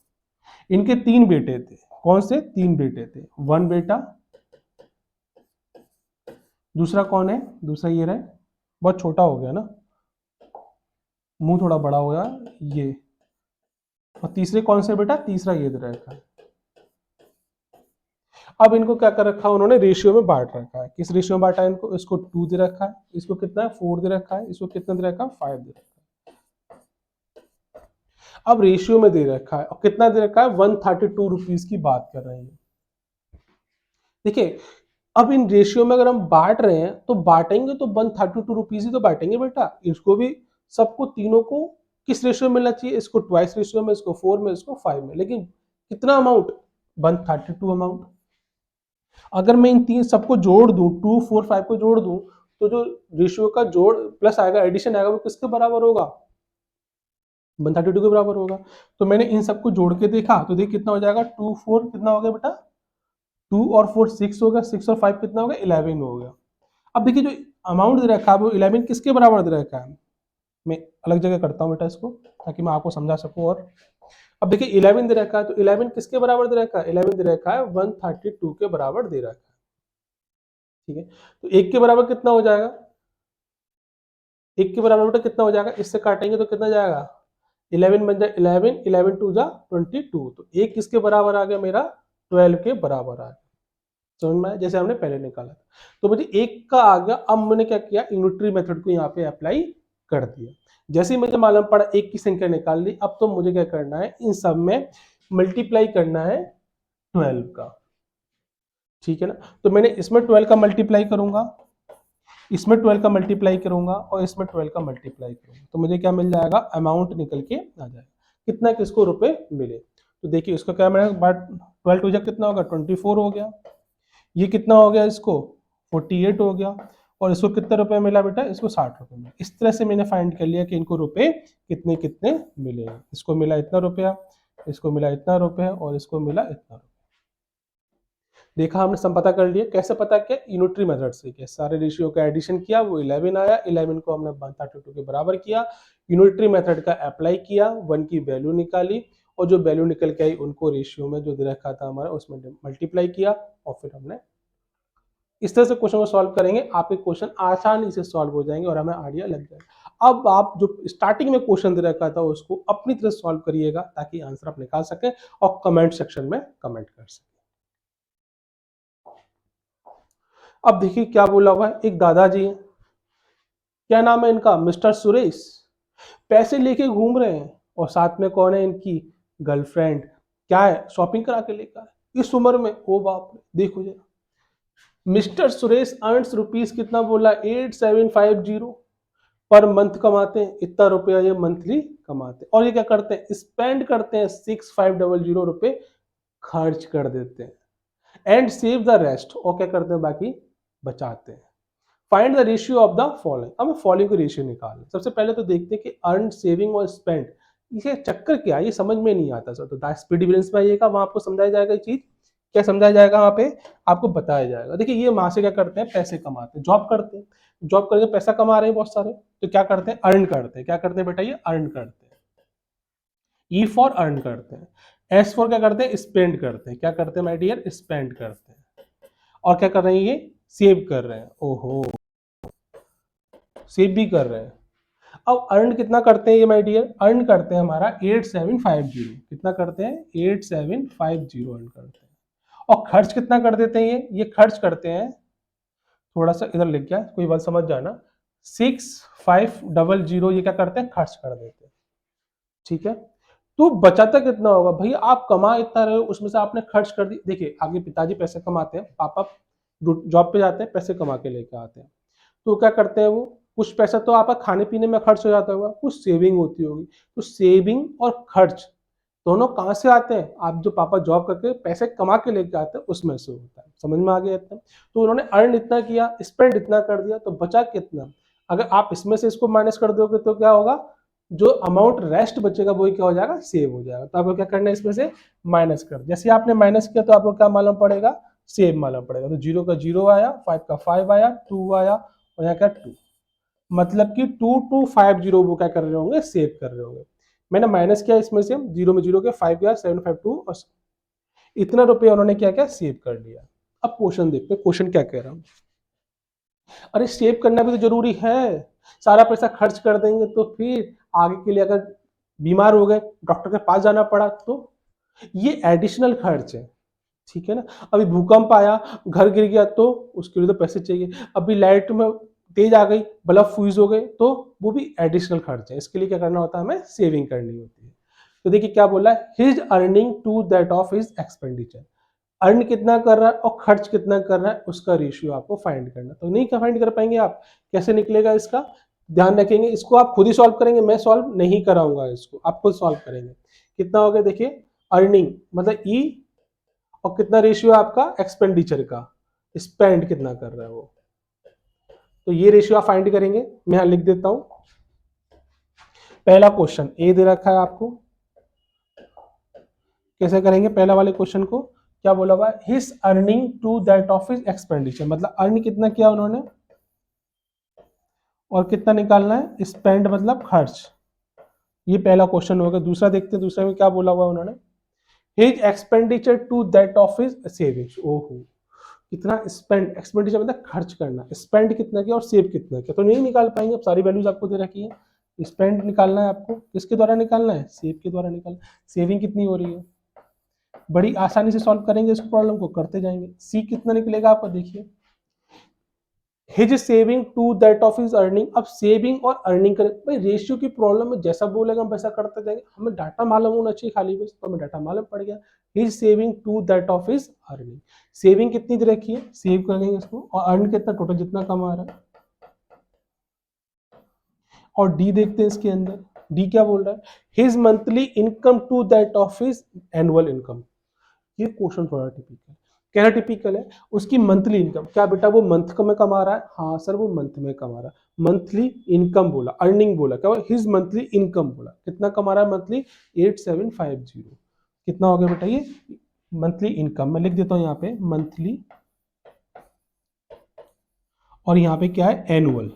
इनके 3 बेटे थे, कौन से 3 बेटे थे, 1 बेटा, दूसरा कौन है, दूसरा ये रहे, बहुत छोटा हो गया ना, मुंह थोड़ा बड़ा हो गया ये, और तीसरे कौन से बेटा, तीसरा ये दे रखा है। अब इनको क्या कर रखा है उन्होंने, रेशियो में बांट रखा है। किस रेशियो में बांटा है इनको, इसको 2 दे रखा है, इसको कितना है 4 दे रखा है, इसको कितना दे रखा है 5 दे रखा है। अब रेशियो में दे रखा है और कितना दे रखा है 132 रुपीज की बात कर रहे हैं। देखिए अब इन रेशियो में अगर हम बांट रहे हैं तो बांटेंगे तो 132 रुपीज ही तो बांटेंगे बेटा, इसको भी सबको तीनों को किस रेशियो में मिलना चाहिए, इसको ट्वाइस रेशियो में, इसको 4 में, इसको 5 में, लेकिन कितना अमाउंट 132 अमाउंट। अगर मैं इन तीन सबको जोड़ दूं, 2 4 5 को जोड़ दूं तो जो रेशियो का जोड़ प्लस आएगा, एडिशन आएगा, वो किसके बराबर होगा, 132 के बराबर होगा। तो मैंने इन सबको जोड़ के देखा तो देखिए कितना हो जाएगा, 2 4 कितना हो गया बेटा, 2 और 4 6 हो गया, 6 और 5 कितना हो गया, 11 हो गया। अब देखिए जो अमाउंट दे रखा है वो 11 किसके बराबर दे रखा है, मैं अलग जगह करता हूँ बेटा इसको ताकि मैं आपको समझा सकूं। और अब देखिए 11 दे रखा है तो 11 किसके बराबर दे रखा है, 11 दे रखा है 132 के बराबर दे रखा है। ठीक है, तो 1 के बराबर कितना हो जाएगा, 1 के बराबर बेटा कितना हो जाएगा, इससे काटेंगे तो कितना जाएगा, 11 बन जाए 11, 11 टू जा 22, तो 1 किसके बराबर आ गया मेरा, 12 के बराबर आ गया। समझ में आया, जैसे हमने पहले निकाला था। तो मुझे 1 का आ गया। अब मैंने क्या किया, यूनिटरी मेथड को यहाँ पे अप्लाई कर दिया। जैसे ही मुझे मालूम पड़ा 1 की संख्या निकाल ली, अब तो मुझे क्या करना है, इन सब में मल्टीप्लाई करना है 12 का। ठीक है ना, तो मैंने इसमें 12 का मल्टीप्लाई करूंगा, इसमें 12 का मल्टीप्लाई करूंगा और इसमें 12 का मल्टीप्लाई करूंगा, तो मुझे क्या मिल जाएगा, अमाउंट निकल के आ जाएगा, कितना किसको रुपए मिले। तो देखिए इसका क्या मैंने 12 टू जा कितना होगा, 24 हो गया, ये कितना हो गया, इसको 48 हो गया, और इसको कितने रुपए मिला बेटा, इसको 60 रुपए मिला। इस तरह से मैंने फाइंड कर लिया कि इनको रुपए कितने कितने मिले, इसको मिला इतना रुपया, इसको मिला इतना रुपया, और इसको मिला इतना रुपया। देखा हमने सब पता कर लिया। कैसे पता किया, यूनिटरी मेथड से किया, सारे रेशियो का एडिशन किया, वो 11 आया, 11 को हमने 132 के बराबर किया, यूनिटरी मेथड का अप्लाई किया, 1 की वैल्यू निकाली, और जो वैल्यू निकल के आई उनको रेशियो में जो दे रखा था हमारा उसमें मल्टीप्लाई किया, और फिर हमने इस तरह से क्वेश्चन को सॉल्व करेंगे, आपके क्वेश्चन आसानी से सॉल्व हो जाएंगे और हमें आइडिया लग जाएगा। अब आप जो स्टार्टिंग में क्वेश्चन दे रखा था उसको अपनी तरह सॉल्व करिएगा ताकि आंसर आप निकाल सके और कमेंट सेक्शन में कमेंट कर सके। अब देखिए क्या बोला हुआ है, एक दादाजी है, क्या नाम है इनका, मिस्टर सुरेश, पैसे लेके घूम रहे हैं और साथ में कौन है, इनकी गर्लफ्रेंड, क्या है, शॉपिंग करा के लेकर इस उम्र में, ओ बाप रे, देखो जरा, मिस्टर सुरेश अर्न्स रुपीज कितना बोला, 8750 पर मंथ कमाते हैं, इतना रुपया ये मंथली कमाते हैं, और ये क्या करते हैं, स्पेंड करते हैं 6500 रुपए खर्च कर देते हैं, एंड सेव द रेस्ट, और क्या करते हैं बाकी बचाते हैं। Find the ratio of the following, अब फॉलोइंग की रेशियो निकालें। सबसे पहले तो देखते हैं कि अर्न, सेविंग और स्पेंड, ये चक्कर क्या है, ये समझ में नहीं आता सर। तो स्पीड डिफरेंस में आइएगा, वहां आपको समझाया जाएगा ये चीज, क्या समझाया जाएगा वहां पे, आपको बताया जाएगा। देखिए ये वहां से क्या करते हैं, पैसे कमाते हैं, जॉब करते हैं, जॉब करके पैसा कमा रहे हैं बहुत सारे, तो क्या करते हैं, अर्न करते हैं, क्या करते हैं बेटा, ये अर्न करते हैं, ई फॉर अर्न करते हैं, एस फॉर क्या करते हैं, स्पेंड करते हैं, क्या करते हैं माय डियर, स्पेंड करते हैं, और क्या कर रहे हैं, ये सेव कर रहे हैं, ओहो सेव भी कर रहे हैं। अब अर्न कितना करते हैं ये माय डियर, अर्न करते हैं हमारा 8750, कितना करते हैं 8750 अर्न करते हैं, और खर्च कितना कर देते हैं, ये खर्च करते हैं, थोड़ा सा इधर लिख गया, कोई बात समझ जाना, 6500 ये क्या करते हैं, खर्च कर देते हैं। ठीक है, तो बचाता कितना होगा भैया, आप कमा इतना रहे हो उसमें से आपने खर्च कर दी। देखिए आगे पिताजी पैसे कमाते हैं, पापा जॉब पे जाते हैं, पैसे कमा के लेके आते हैं, तो क्या करते हैं वो, कुछ पैसा तो आपका खाने पीने में खर्च हो जाता होगा, कुछ सेविंग होती होगी, तो सेविंग और खर्च दोनों कहाँ से आते हैं, आप जो पापा जॉब करके पैसे कमा के लेके आते हैं उसमें से होता है। समझ में आ गया इतना, तो उन्होंने अर्न इतना किया, स्पेंड इतना कर दिया, तो बचा कितना, अगर आप इसमें से इसको माइनस कर दोगे तो क्या होगा, जो अमाउंट रेस्ट बचेगा वही क्या हो जाएगा, सेव हो जाएगा। तो आपको क्या करना है, इसमें से माइनस कर, जैसे आपने माइनस किया तो आपको क्या मालूम पड़ेगा, सेव मालूम पड़ेगा। तो 0 का 0 आया, 5 का 5 आया, 2 आया, और यहाँ क्या 2, मतलब कि 2250 वो क्या कर रहे होंगे, सेव कर रहे होंगे। मैंने माइनस किया इसमें से, जीरो में जीरो के 5 गया, 752 और इतना रुपया उन्होंने क्या क्या सेव कर लिया। अब क्वेश्चन देखते हैं, क्वेश्चन क्या कह रहा हूं। अरे सेव करना भी तो जरूरी है, सारा पैसा खर्च कर देंगे तो फिर आगे के लिए अगर बीमार हो गए, डॉक्टर के पास जाना पड़ा तो ये एडिशनल खर्च है, ठीक है ना। अभी भूकंप आया, घर गिर गया तो उसके लिए तो पैसे चाहिए। अभी लाइट में तेज आ गई, बल्ब फ्यूज हो गए तो वो भी एडिशनल खर्च है, इसके लिए क्या करना होता है, हमें सेविंग करनी होती है। तो देखिए क्या बोला है, his earning to that of his expenditure, earn कितना कर रहा है और खर्च कितना कर रहा है उसका रेशियो आपको फाइंड करना। तो नहीं फाइंड कर पाएंगे आप, कैसे निकलेगा इसका, ध्यान रखेंगे। इसको आप खुद ही सॉल्व करेंगे, मैं सॉल्व नहीं कराऊंगा, इसको आप खुद सॉल्व करेंगे। कितना हो गया देखिए, अर्निंग मतलब ई, और कितना रेशियो आपका एक्सपेंडिचर का, स्पेंड कितना कर रहा है वो, तो ये रेशियो आप फाइंड करेंगे। मैं यहां लिख देता हूं, पहला क्वेश्चन ए दे रखा है आपको, कैसे करेंगे पहला वाले क्वेश्चन को, क्या बोला हुआ है, his earning to that of his expenditure, मतलब अर्न कितना किया उन्होंने और कितना निकालना है, स्पेंड मतलब खर्च। ये पहला क्वेश्चन होगा। दूसरा देखते हैं, दूसरे में क्या बोला हुआ उन्होंने, his expenditure to that of his savings. ओहो, कितना स्पेंड, एक्सपेंडिचर मतलब खर्च करना, स्पेंड कितना किया और सेव कितना किया, तो नहीं निकाल पाएंगे, अब सारी वैल्यूज आपको दे रखी है। स्पेंड निकालना है आपको, किसके द्वारा निकालना है, सेव के द्वारा निकालना। सेविंग कितनी हो रही है, बड़ी आसानी से सॉल्व करेंगे इस प्रॉब्लम को, करते जाएंगे। सी कितना निकलेगा आपका देखिए, his saving to that of his earning. अब सेविंग और अर्निंग करें भाई, रेशियो की प्रॉब्लम में जैसा बोलेगा हम वैसा करते जाएंगे, हमें डाटा मालूम होना चाहिए खाली बस, तो हमें डाटा मालूम पड़ गया। His saving to that of his earning, saving कितनी दे रखी है, सेव करेंगे इसको, और अर्न कितना टोटल जितना कमा रहा है। और डी देखते हैं इसके अंदर, डी क्या बोल रहा है, his monthly income to that of his annual income. ये क्वेश्चन थोड़ा टिपिकल, क्या टिपिकल है, उसकी मंथली इनकम, क्या बेटा वो मंथ में कमा रहा है, हाँ सर वो मंथ में कमा रहा है। मंथली इनकम बोला, अर्निंग बोला, क्या हिज मंथली इनकम बोला, कितना कमा रहा है मंथली, 8750। कितना हो गया बेटा ये मंथली इनकम, मैं लिख देता हूं यहाँ पे मंथली, और यहाँ पे क्या है एनुअल,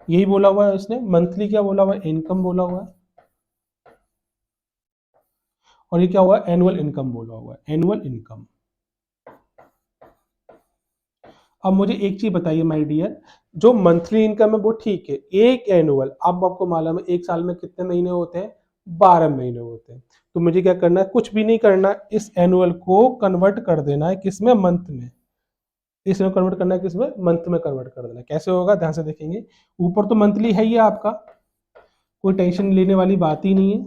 यही बोला हुआ है उसने, मंथली क्या बोला हुआ है, इनकम बोला हुआ है, और ये क्या हुआ है, एनुअल इनकम बोला हुआ है, एनुअल इनकम। अब मुझे एक चीज बताइए माय डियर, जो मंथली इनकम है वो ठीक है, एक एनुअल, अब आपको मालूम है एक साल में कितने महीने होते हैं, 12 महीने होते हैं। तो मुझे क्या करना है, कुछ भी नहीं करना, इस एनुअल को कन्वर्ट कर देना है किसमें, मंथ में। इसमें कन्वर्ट करना है किसमें, मंथ में कन्वर्ट कर देना है। कैसे होगा ध्यान से देखेंगे, ऊपर तो मंथली है ही आपका, कोई टेंशन लेने वाली बात ही नहीं है,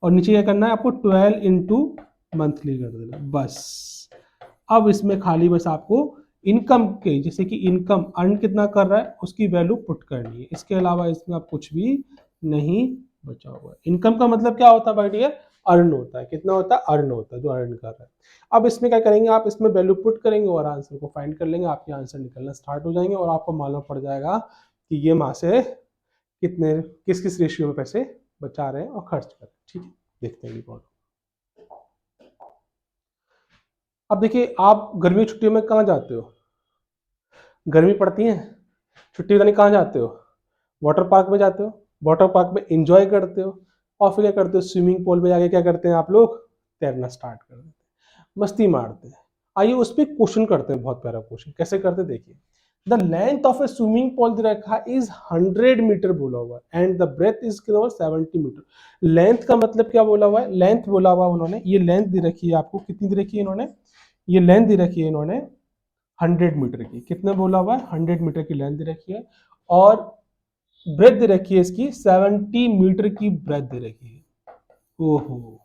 और नीचे क्या करना है आपको, 12 इंटू मंथली कर देना बस। अब इसमें खाली बस आपको इनकम के, जैसे कि इनकम अर्न कितना कर रहा है उसकी वैल्यू पुट करनी है, इसके अलावा इसमें आप कुछ भी नहीं बचा हुआ है। इनकम का मतलब क्या होता है भाई डियर, अर्न होता है, कितना होता है, अर्न होता है, जो अर्न कर रहा है। अब इसमें क्या करेंगे, आप इसमें वैल्यू पुट करेंगे और आंसर को फाइंड कर लेंगे, आपके आंसर निकलना स्टार्ट हो जाएंगे, और आपको मालूम पड़ जाएगा कि ये माह से कितने, किस किस रेशियो में पैसे बचा रहे हैं और खर्च कर रहे हैं। ठीक है, देखते हैं रिपोर्ट। अब देखिए, आप गर्मी की छुट्टियों में कहाँ जाते हो, गर्मी पड़ती है, छुट्टी बताने कहाँ जाते हो, वाटर पार्क में जाते हो, वाटर पार्क में एंजॉय करते हो, और फिर क्या करते हो, स्विमिंग पूल में जाके क्या करते हैं आप लोग, तैरना स्टार्ट कर देते हैं, मस्ती मारते हैं। आइए उस पर क्वेश्चन करते हैं, बहुत प्यारा क्वेश्चन, कैसे करते हैं देखिए। The length of a swimming pool दे रखा इज 100 मीटर बोला हुआ है, and the breadth is 70 meter. Length का मतलब क्या बोला हुआ है, लेंथ बोला हुआ उन्होंने, ये लेंथ दे रखी है आपको, कितनी दे रखी है इन्होंने, ये लेंथ दे रखी है इन्होंने 100 मीटर की, कितने बोला हुआ है, 100 मीटर की लेंथ दे रखी है, और ब्रेथ दे रखी है इसकी 70 मीटर की ब्रेथ दे रखी है। ओहो,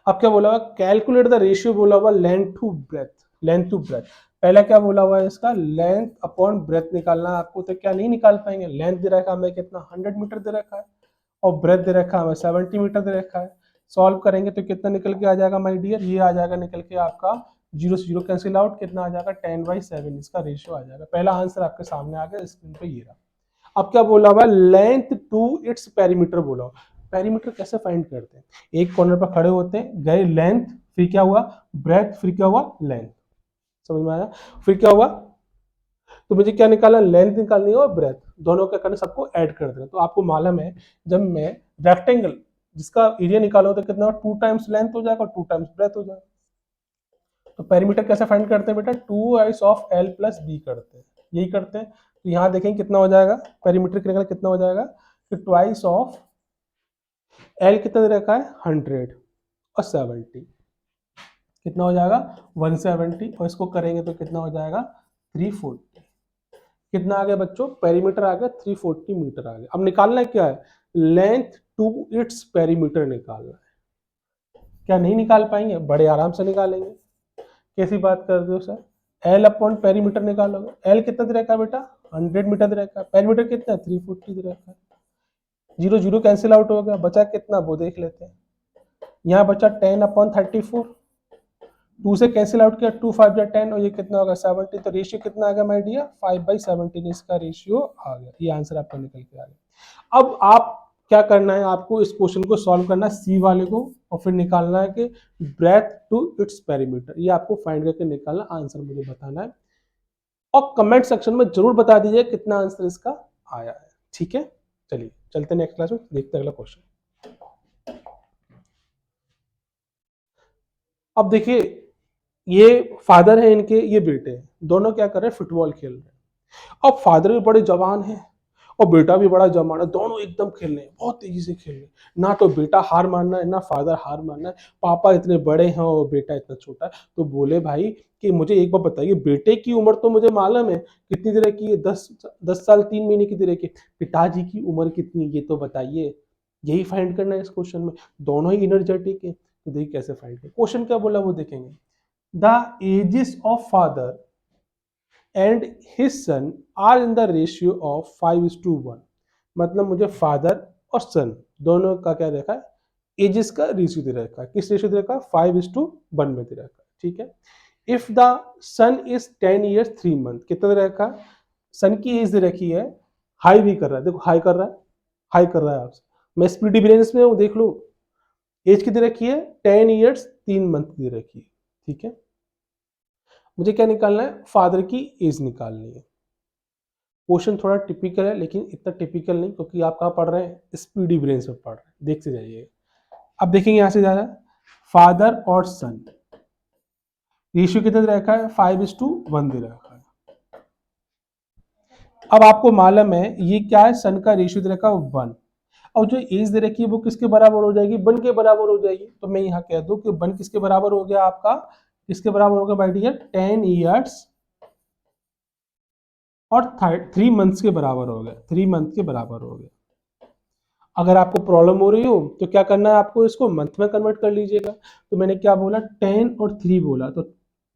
अब क्या बोला हुआ, कैलकुलेट द रेशियो बोला हुआ length to breadth, length to breadth. पहला क्या बोला हुआ है इसका, लेंथ अपॉन ब्रेथ निकालना है आपको, तो क्या नहीं निकाल पाएंगे, लेंथ दे रखा है हमें कितना, 100 मीटर दे रखा है, और ब्रेथ दे रखा है हमें 70 मीटर दे रखा है। सॉल्व करेंगे तो कितना निकल के आ जाएगा माय डियर, ये आ जाएगा निकल के आपका, जीरो से जीरो कैंसिल आउट, कितना आ जाएगा 10/7, इसका रेशियो आ जाएगा। पहला आंसर आपके सामने आ गया स्क्रीन पे, ये रहा। अब क्या बोला हुआ, लेंथ टू इट्स पेरीमीटर बोला हुआ, पेरीमीटर कैसे फाइंड करते हैं, एक कॉर्नर पर खड़े होते हैं, गए लेंथ, फिर क्या हुआ ब्रेथ, फिर क्या हुआ लेंथ, समझ में आया, फिर क्या हुआ तो मुझे क्या निकालना, लेंथ निकालनी है और ब्रेथ, दोनों क्या करना, सबको ऐड कर देना। तो आपको मालूम है जब मैं रेक्टेंगल जिसका एरिया निकालो तो कितना 2 टाइम्स लेंथ हो जाएगा और 2 टाइम्स ब्रेथ हो जाएगा। तो पेरीमीटर कैसे फाइंड करते हैं बेटा, 2 ऑफ एल प्लस बी करते हैं, यही करते हैं। तो यहाँ देखेंगे कितना हो जाएगा, पेरीमीटर के निकल कितना हो जाएगा, तो ट्वाइस ऑफ एल कितना दे रखा है 100 और 70, कितना हो जाएगा 170, और इसको करेंगे तो कितना हो जाएगा 340। कितना आ गया बच्चों, पेरीमीटर आ गया 340 मीटर आ गया। अब निकालना क्या है, लेंथ टू इट्स पेरीमीटर निकालना है। क्या नहीं निकाल पाएंगे, बड़े आराम से निकालेंगे। कैसी बात कर रहे हो सर, एल अपॉन पेरीमीटर निकालोगे, एल कितना दे रखा है बेटा 100 मीटर दे रखा है, पेरीमीटर कितना है 340 दे रखा है, 0 0 कैंसिल आउट हो गया, बचा कितना वो देख लेते हैं। यहाँ बचा 10 अपॉन 34, 2 से कैंसिल आउट किया, 2 5 या 10 और ये कितना होगा 70। तो रेशियो कितना आ गया माय डियर 5/17 इसका रेशियो आ गया। ये आंसर आपका निकल के आ गया। अब आप क्या करना है, आपको इस क्वेश्चन को सॉल्व करना है सी वाले को, और फिर निकालना है कि ब्रेथ टू इट्स पेरीमीटर, ये आपको फाइंड करके निकालना, आंसर मुझे बताना है और कमेंट सेक्शन में जरूर बता दीजिए कितना आंसर इसका आया है। ठीक है, चलिए चलते हैं नेक्स्ट क्लास में, देखते हैं अगला क्वेश्चन। अब देखिए ये फादर है इनके, ये बेटे हैं, दोनों क्या कर रहे हैं, फुटबॉल खेल रहे हैं। अब फादर भी बड़े जवान है और बेटा भी बड़ा जवान है, दोनों एकदम खेल रहे हैं, बहुत तेजी से खेल रहे हैं। ना तो बेटा हार मानना है ना फादर हार मानना है, पापा इतने बड़े हैं और बेटा इतना छोटा है। तो बोले भाई कि मुझे एक बार बताइए, बेटे की उम्र तो मुझे मालूम है कितनी देर की है, 10 साल 3 महीने की देर की, पिताजी की उम्र कितनी ये तो बताइए। यही फाइंड करना है इस क्वेश्चन में, दोनों ही इनर्जेटिक है, तो देखिए कैसे फाइंड करें। क्वेश्चन क्या बोला वो देखेंगे, the ages of father and his son are in the ratio of 5:1। मतलब मुझे फादर और सन दोनों का क्या देखा है, एजेस का रेशियो दे रखा है। किस रेशियो दे रखा है, 5:1 में दे रखा है। ठीक है, if the son is 10 years 3 month, कितना दे रखा है, सन की एज दे रखी है, हाई भी कर रहा है, देखो हाई कर रहा है, हाई कर रहा है आपसे, मैं स्पीड डिफरेंस में हूँ देख लो, एज की दे रखी है 10 ईयर्स 3 मंथ दे रखी है। ठीक है, मुझे क्या निकालना है, फादर की एज निकालनी है। क्वेश्चन थोड़ा टिपिकल है लेकिन इतना टिपिकल नहीं, क्योंकि आप कहाँ पढ़ रहे हैं, स्पीडी ब्रेन से पढ़ रहे हैं, देखते जाइए। अब देखेंगे यहां से ज्यादा, फादर और सन रेशियो कितना दे रखा है, 5:1 दे रखा है। अब आपको मालूम है ये क्या है, सन का रेशियो दे रखा है 1, और जो एज दे रखी है वो किसके बराबर हो जाएगी, 1 के बराबर हो जाएगी। तो मैं यहाँ कह दूं कि 1 किसके बराबर हो गया आपका, किसके बराबर हो गया माय डियर, 10 ईयर्स और 3 मंथ्स के बराबर हो गया, 3 मंथ के बराबर हो गया। अगर आपको प्रॉब्लम हो रही हो तो क्या करना है, आपको इसको मंथ में कन्वर्ट कर लीजिएगा। तो मैंने क्या बोला, 10 और 3 बोला, तो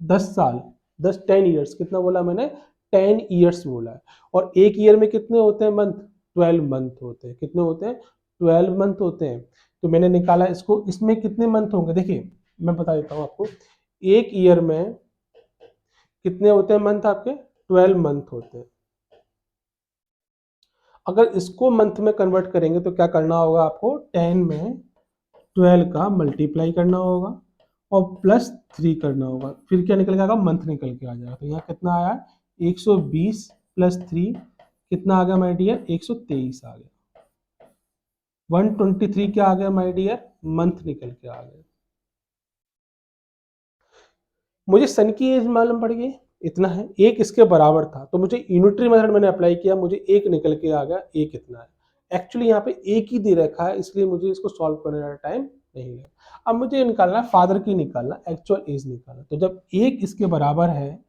10 साल, 10 ईयर्स, कितना बोला मैंने, 10 ईयर्स बोला है। और एक ईयर में कितने होते हैं मंथ, 12 मंथ होते हैं। कितने होते हैं, 12 मंथ होते हैं। तो मैंने निकाला इसको, इसमें कितने मंथ होंगे, देखिए मैं बता देता हूँ आपको, एक ईयर में कितने होते हैं मंथ आपके, 12 मंथ होते हैं। अगर इसको मंथ में कन्वर्ट करेंगे तो क्या करना होगा आपको, 10 में 12 का मल्टीप्लाई करना होगा और +3 करना होगा, फिर क्या निकल के आएगा, मंथ निकल के आ जाएगा। तो यहाँ कितना आया, 120 + 3 कितना आ गया माय डियर, 123 आ गया। 123 क्या आ गया माय डियर, मंथ निकल के आ गया। मुझे सन की एज मालूम पड़ गई, इतना है, एक इसके बराबर था, तो मुझे यूनिटरी मेथड मैंने अप्लाई किया, मुझे एक निकल के आ गया, एक इतना है। एक्चुअली यहाँ पे एक ही दे रखा है, इसलिए मुझे इसको सॉल्व करने का टाइम नहीं लगा। अब मुझे निकालना फादर की निकालना, एक्चुअल एज निकालना। तो जब एक इसके बराबर है,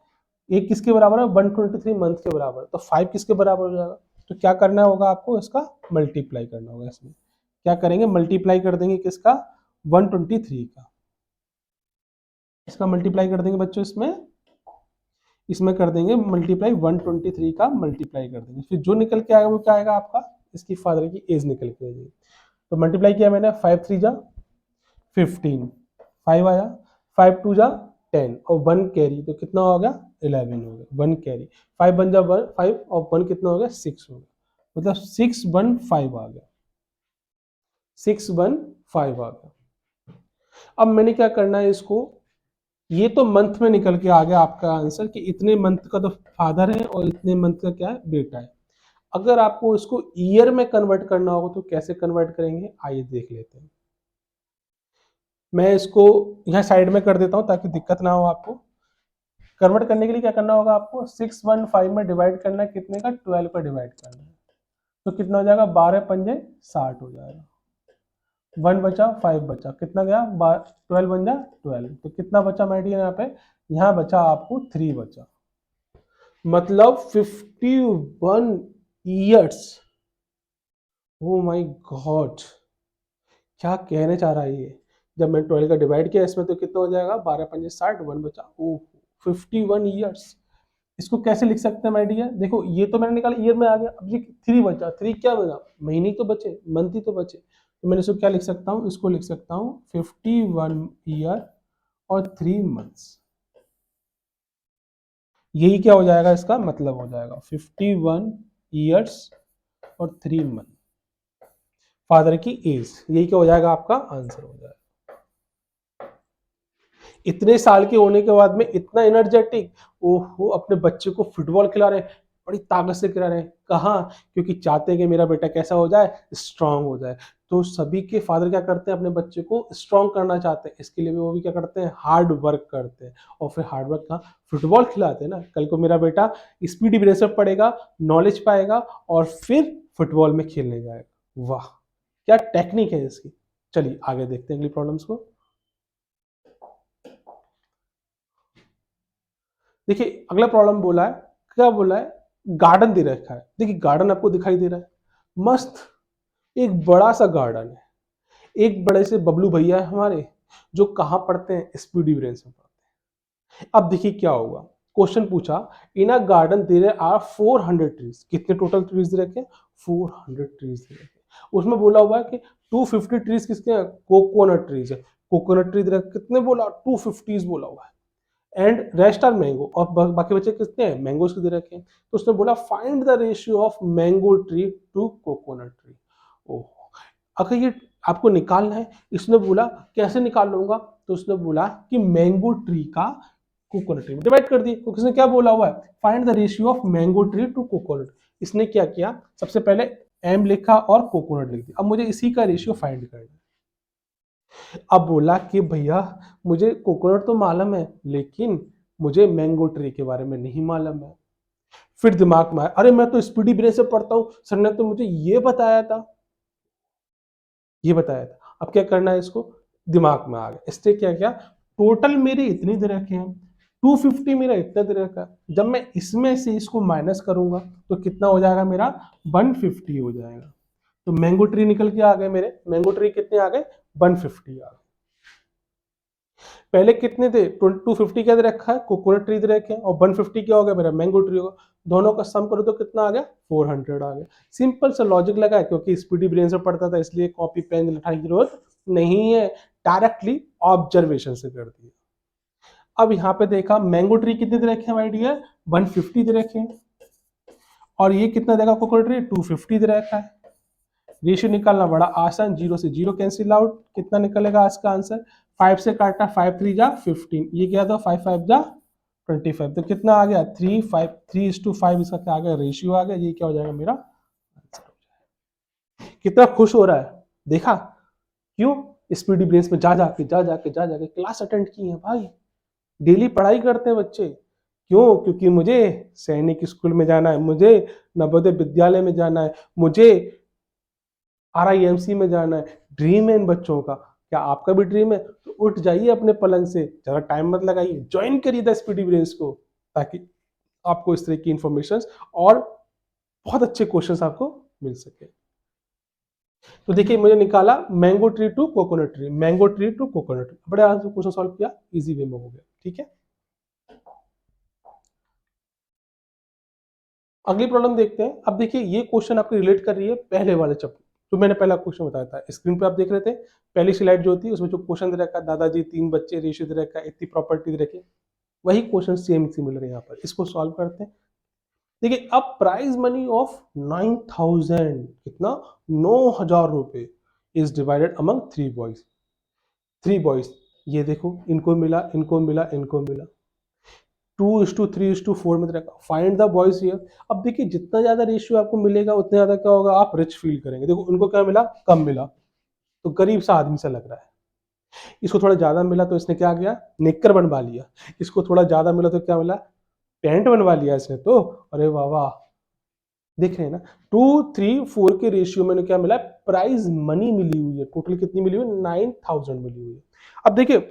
एक किसके बराबर है, 123 मंथ के बराबर, तो 5 किसके बराबर हो जाएगा। तो क्या करना होगा आपको, इसका मल्टीप्लाई करना होगा। इसमें क्या करेंगे, मल्टीप्लाई कर देंगे किसका, 123 का, इसका मल्टीप्लाई कर देंगे बच्चों, इसमें इसमें कर देंगे मल्टीप्लाई, 123 का मल्टीप्लाई कर देंगे, फिर जो निकल के आएगा वो क्या आएगा आपका, इसकी फादर की एज निकल के आएगी। तो मल्टीप्लाई किया मैंने, 5 3 जा 15, 5 आया, 5 2 जा 10 और 1 कैरी, तो कितना हो गया 11 हो गया, 1 कैरी, 5 1 जा 5 और 1 कितना हो गया 6 हो गया, मतलब 615 आ गया, 615 आ गया। अब मैंने क्या करना है, इसको ये तो मंथ में निकल के आ गया आपका आंसर कि इतने मंथ का तो फादर है और इतने मंथ का क्या है, बेटा है। अगर आपको इसको ईयर में कन्वर्ट करना होगा तो कैसे कन्वर्ट करेंगे, आइए देख लेते हैं। मैं इसको यहाँ साइड में कर देता हूँ ताकि दिक्कत ना हो आपको। कन्वर्ट करने के लिए क्या करना होगा आपको, 615 में डिवाइड करना है, कितने का, 12 पर डिवाइड करना है। तो कितना हो जाएगा, 12 पंजे 60 हो जाएगा। 1 बचा, 5 बचा, कितना गया, 12 बन जा 12। तो कितना बचा माय डियर यहाँ पे, यहाँ बचा आपको 3 बचा। मतलब 51 ईयर्स। ओ माय गॉड, क्या कहने चाह रहा है ये। जब मैं 12 का डिवाइड किया इसमें तो कितना हो जाएगा, 12 पंजे 60, 1 बचा, ओ 51 ईयर्स। इसको कैसे लिख सकते हैं माय डियर, देखो ये तो मैंने निकाला, ईयर में आ गया। अब ये 3 बचा, 3 क्या बचा, महीने तो बचे, मंथ ही तो बचे। तो मैंने इसको क्या लिख सकता हूँ, इसको लिख सकता हूँ 51 ईयर और 3 मंथ्स। यही क्या हो जाएगा, इसका मतलब हो जाएगा 51 ईयर्स और 3 मंथ फादर की एज। यही क्या हो जाएगा, आपका आंसर हो जाएगा। इतने साल के होने के बाद में इतना एनर्जेटिक, ओहो, अपने बच्चे को फुटबॉल खिला रहे हैं, बड़ी ताकत से खिला रहे हैं। कहाँ, क्योंकि चाहते हैं कि मेरा बेटा कैसा हो जाए, स्ट्रांग हो जाए। तो सभी के फादर क्या करते हैं, अपने बच्चे को स्ट्रांग करना चाहते हैं, इसके लिए वो भी क्या करते हैं, हार्ड वर्क करते हैं। और फिर हार्ड वर्क कहाँ, फुटबॉल खिलाते हैं ना। कल को मेरा बेटा स्पीडी ब्रेसअप पड़ेगा, नॉलेज पाएगा और फिर फुटबॉल में खेलने जाएगा। वाह, क्या टेक्निक है इसकी। चलिए आगे देखते हैं अगली प्रॉब्लम्स को। देखिए अगला प्रॉब्लम बोला है, क्या बोला है, गार्डन दे रखा है। देखिए गार्डन आपको दिखाई दे रहा है, मस्त एक बड़ा सा गार्डन है। एक बड़े से बबलू भैया है हमारे, जो कहाँ पढ़ते हैं, स्पीडी ब्रेन्स में पढ़ते हैं। अब देखिए क्या होगा, क्वेश्चन पूछा, इन अ गार्डन देयर आर 400 ट्रीज। कितने टोटल ट्रीज दे रखे हैं, 400 ट्रीज दे रखे हैं। उसमें बोला हुआ है कि 250 ट्रीज किसके हैं, कोकोनट ट्रीज है। कोकोनट ट्री दे रखे, कितने बोला, 250 बोला हुआ है। एंड रेस्ट आर मैंगो, और बाकी बच्चे कितने हैं, मैंगोज के दे रखे हैं। तो उसने बोला find the ratio of mango tree to coconut tree. ओह, अगर ये आपको निकालना है, इसने बोला कैसे निकाल लूंगा, तो उसने बोला कि मैंगो ट्री का कोकोनट ट्री में डिवाइड कर दिए, क्योंकि इसने क्या बोला हुआ है, find the ratio of mango tree to coconut. इसने क्या किया, सबसे पहले एम लिखा और कोकोनट लिख दिया। अब मुझे इसी का रेशियो फाइंड करना है। अब बोला कि भैया मुझे कोकोनट तो मालूम है, लेकिन मुझे मैंगो ट्री के बारे में नहीं मालूम है। फिर दिमाग में आया, अरे मैं तो स्पीडी ब्रेन से पढ़ता हूँ, सर ने तो मुझे ये बताया था। अब क्या करना है, इसको दिमाग में आ गया, इससे क्या किया, टोटल मेरे इतने दे रखे हैं, 250 मेरा इतना दे रखा है। जब मैं इसमें से इसको माइनस करूंगा तो कितना हो जाएगा मेरा, 150 हो जाएगा। तो मैंगो ट्री निकल के आ गए मेरे, मैंगो ट्री कितने आ गए, 150 आ गए। पहले कितने थे, 250 क्या दे रखा है, कोकोनट ट्री दे रखे हैं, और 150 क्या हो गया मेरा, मैंगो ट्री होगा। दोनों का सम करो तो कितना आ गया, 400 आ गया। सिंपल सा लॉजिक लगा है, क्योंकि स्पीडी ब्रेन से पढ़ता था इसलिए कॉपी पेन लिखाने की जरूरत नहीं है, डायरेक्टली ऑब्जर्वेशन से कर दिया। अब यहाँ पे देखा मैंगो ट्री कितने दे रखे हैं माय डियर, 150 दे रखे हैं, और ये कितना देगा कोकोनट ट्री, 250 दे रखा है। रेशियो निकालना बड़ा आसान, जीरो से जीरो कैंसिल आउट, कितना निकलेगा आज का आंसर, 5 से काटा, 5 3 जा 15, ये क्या था, 5 5 जा 25। तो कितना आ गया, 3 5 3:5, इसका क्या आ गया, रेशियो आ गया। ये क्या हो जाएगा मेरा आंसर हो जाएगा। कितना खुश हो रहा है, देखा क्यों, स्पीडी ब्रेन्स में जा जाके क्लास अटेंड की है भाई, डेली पढ़ाई करते हैं बच्चे। क्यों, क्योंकि मुझे सैनिक स्कूल में जाना है, मुझे नवोदय विद्यालय में जाना है, मुझे RIMC में जाना है। ड्रीम है इन बच्चों का, क्या आपका भी ड्रीम है, तो उठ जाइए अपने पलंग से, ज्यादा टाइम मत लगाइए, ज्वाइन करिए द स्पीडी ब्रेन्स को, ताकि आपको इस तरह की इंफॉर्मेशन और बहुत अच्छे क्वेश्चंस आपको मिल सके। तो देखिए मुझे निकाला mango tree to coconut tree, mango tree to coconut tree, बड़े आराम से क्वेश्चन सॉल्व किया, इजी वे में हो गया। ठीक है, अगली प्रॉब्लम देखते हैं। अब देखिए ये क्वेश्चन आपको रिलेट कर रही है पहले वाले चैप्टर, जो मैंने पहला क्वेश्चन बताया था, स्क्रीन पे आप देख रहे थे, पहली स्लाइड जो होती है उसमें जो क्वेश्चन दे रखा है, दादाजी 3 बच्चे, रेशियो दे रखा है, इतनी प्रॉपर्टी दे रखी है, वही क्वेश्चन सेम सिमिलर है यहाँ पर। इसको सॉल्व करते हैं। देखिए अब प्राइज मनी ऑफ 9000, कितना, 9000 रुपए, is divided among 3 boys. 3 boys, ये देखो इनको मिला, इनको मिला, इनको मिला, 2:3:4 में रखा। Find the boys here. अब देखिए जितना ज्यादा रेशियो आपको मिलेगा उतना ज्यादा क्या होगा, आप रिच फील करेंगे। देखो उनको क्या मिला, कम मिला, तो गरीब सा आदमी सा लग रहा है। इसको थोड़ा ज्यादा मिला तो इसने क्या किया, नेकर बनवा लिया। इसको थोड़ा ज्यादा मिला तो क्या मिला, पैंट बनवा लिया इसने तो। अरे वाह वाह, देख रहे हैं ना, 2:3:4 के रेशियो में क्या मिला, प्राइज मनी मिली हुई है। टोटल कितनी मिली हुई है, 9000 मिली हुई है। अब देखिए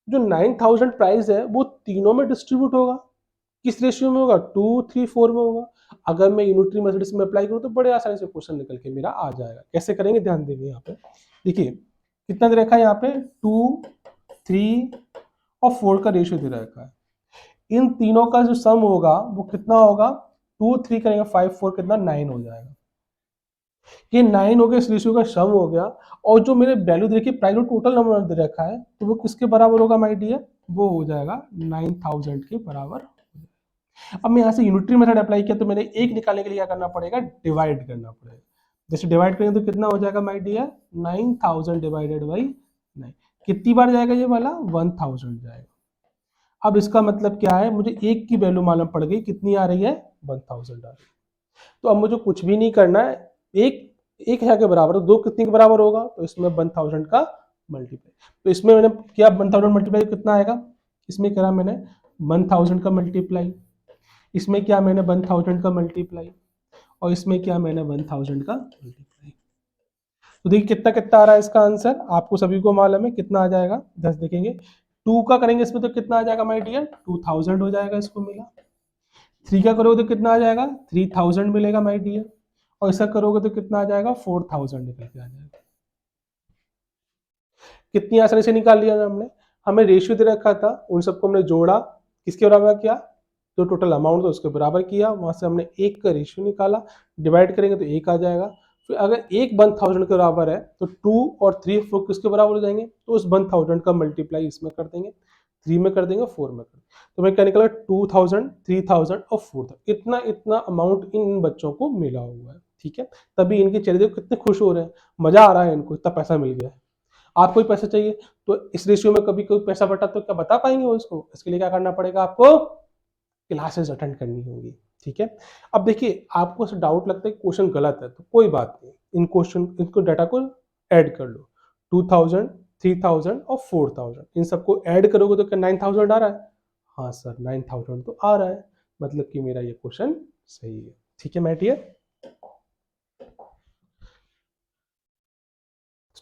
जो 9000 प्राइस है वो तीनों में डिस्ट्रीब्यूट होगा। किस रेशियो में होगा, 2:3:4 में होगा। अगर मैं यूनिटरी मेथड्स में अप्लाई करूं तो बड़े आसानी से क्वेश्चन निकल के मेरा आ जाएगा। कैसे करेंगे, ध्यान देंगे यहाँ पे। देखिए कितना दे रखा है यहाँ पे, 2, 3 और 4 का रेशियो दे रखा है। इन तीनों का जो सम होगा वो कितना होगा, 2, 3 करेंगे 5, 4 कितना 9 हो जाएगा। ये 9 हो गया, इस रेशियो का सम हो गया। और जो मेरे वैल्यू देखिए प्राइस टोटल नंबर दे रखा है तो वो किसके बराबर होगा माय डियर, वो हो जाएगा 9000 के बराबर। अब मैं यहाँ से यूनिटरी मेथड अप्लाई किया तो मैंने एक निकालने के लिए क्या करना पड़ेगा, डिवाइड करना पड़ेगा। जैसे डिवाइड करेंगे तो कितना हो जाएगा माय डियर, 9000 डिवाइडेड बाई 9। कितनी बार जाएगा ये वाला, 1000 जाएगा। अब इसका मतलब क्या है, मुझे एक की वैल्यू मालूम पड़ गई, कितनी आ रही है, 1000 आ रही है। तो अब मुझे कुछ भी नहीं करना है, एक एक है के बराबर, दो कितने के बराबर होगा, तो इसमें 1000 का मल्टीप्लाई। तो इसमें मैंने किया 1000 मल्टीप्लाई कितना आएगा, इसमें करा मैंने 1000 का मल्टीप्लाई, इसमें क्या मैंने 1000 का मल्टीप्लाई, और इसमें क्या मैंने 1000 का मल्टीप्लाई। तो देखिए कितना कितना आ रहा है इसका आंसर, आपको सभी को मालूम है कितना आ जाएगा। 10 देखेंगे 2 का करेंगे इसमें तो कितना आ जाएगा माय डियर, 2000 हो जाएगा, इसको मिला। 3 का करोगे तो कितना आ जाएगा, 3000 मिलेगा माय डियर। और ऐसा करोगे तो कितना आ जाएगा, 4000 निकल के आ जाएगा। कितनी आसानी से निकाल लिया ना हमने। हमें रेशियो दे रखा था, उन सबको हमने जोड़ा, किसके बराबर किया, जो टोटल अमाउंट था उसके बराबर किया, वहां से हमने एक का रेशियो निकाला, डिवाइड करेंगे तो एक आ जाएगा। फिर अगर एक 1000 के बराबर है तो 2 और 3 4 किसके बराबर हो जाएंगे, तो उस 1000 का मल्टीप्लाई इसमें कर देंगे, 3 में कर देंगे, 4 में कर देंगे। तो मैं क्या निकला, 2000, 3000 और 4000, इतना इतना अमाउंट इन बच्चों को मिला हुआ है। ठीक है, तभी इनके चेहरे देखो कितने खुश हो रहे हैं, मजा आ रहा है इनको, इतना पैसा मिल गया है। आपको भी पैसा चाहिए तो इस रेशियो में कभी कोई पैसा बटा तो क्या बता पाएंगे वो इसको, इसके लिए क्या करना पड़ेगा, आपको क्लासेस अटेंड करनी होगी। ठीक है, अब देखिए आपको डाउट लगता है क्वेश्चन गलत है तो कोई बात नहीं, इन क्वेश्चन इनको डाटा को ऐड कर लो, 2000, 3000 और 4000 इन सबको ऐड करोगे तो क्या 9000 आ रहा है, हाँ सर 9000 तो आ रहा है, मतलब कि मेरा ये क्वेश्चन सही है। ठीक है माय डियर,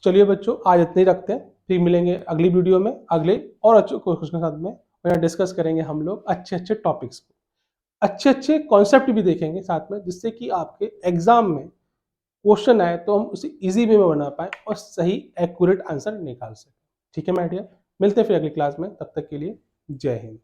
चलिए बच्चों आज इतने ही रखते हैं, फिर मिलेंगे अगली वीडियो में अगले और अच्छे क्वेश्चन के साथ में, और यहाँ डिस्कस करेंगे हम लोग अच्छे अच्छे टॉपिक्स को, अच्छे अच्छे कॉन्सेप्ट भी देखेंगे साथ में, जिससे कि आपके एग्जाम में क्वेश्चन आए तो हम उसे इजी वे में बना पाए और सही एक्यूरेट आंसर निकाल सकें। ठीक है माय डियर, मिलते हैं फिर अगली क्लास में, तब तक के लिए जय हिंद।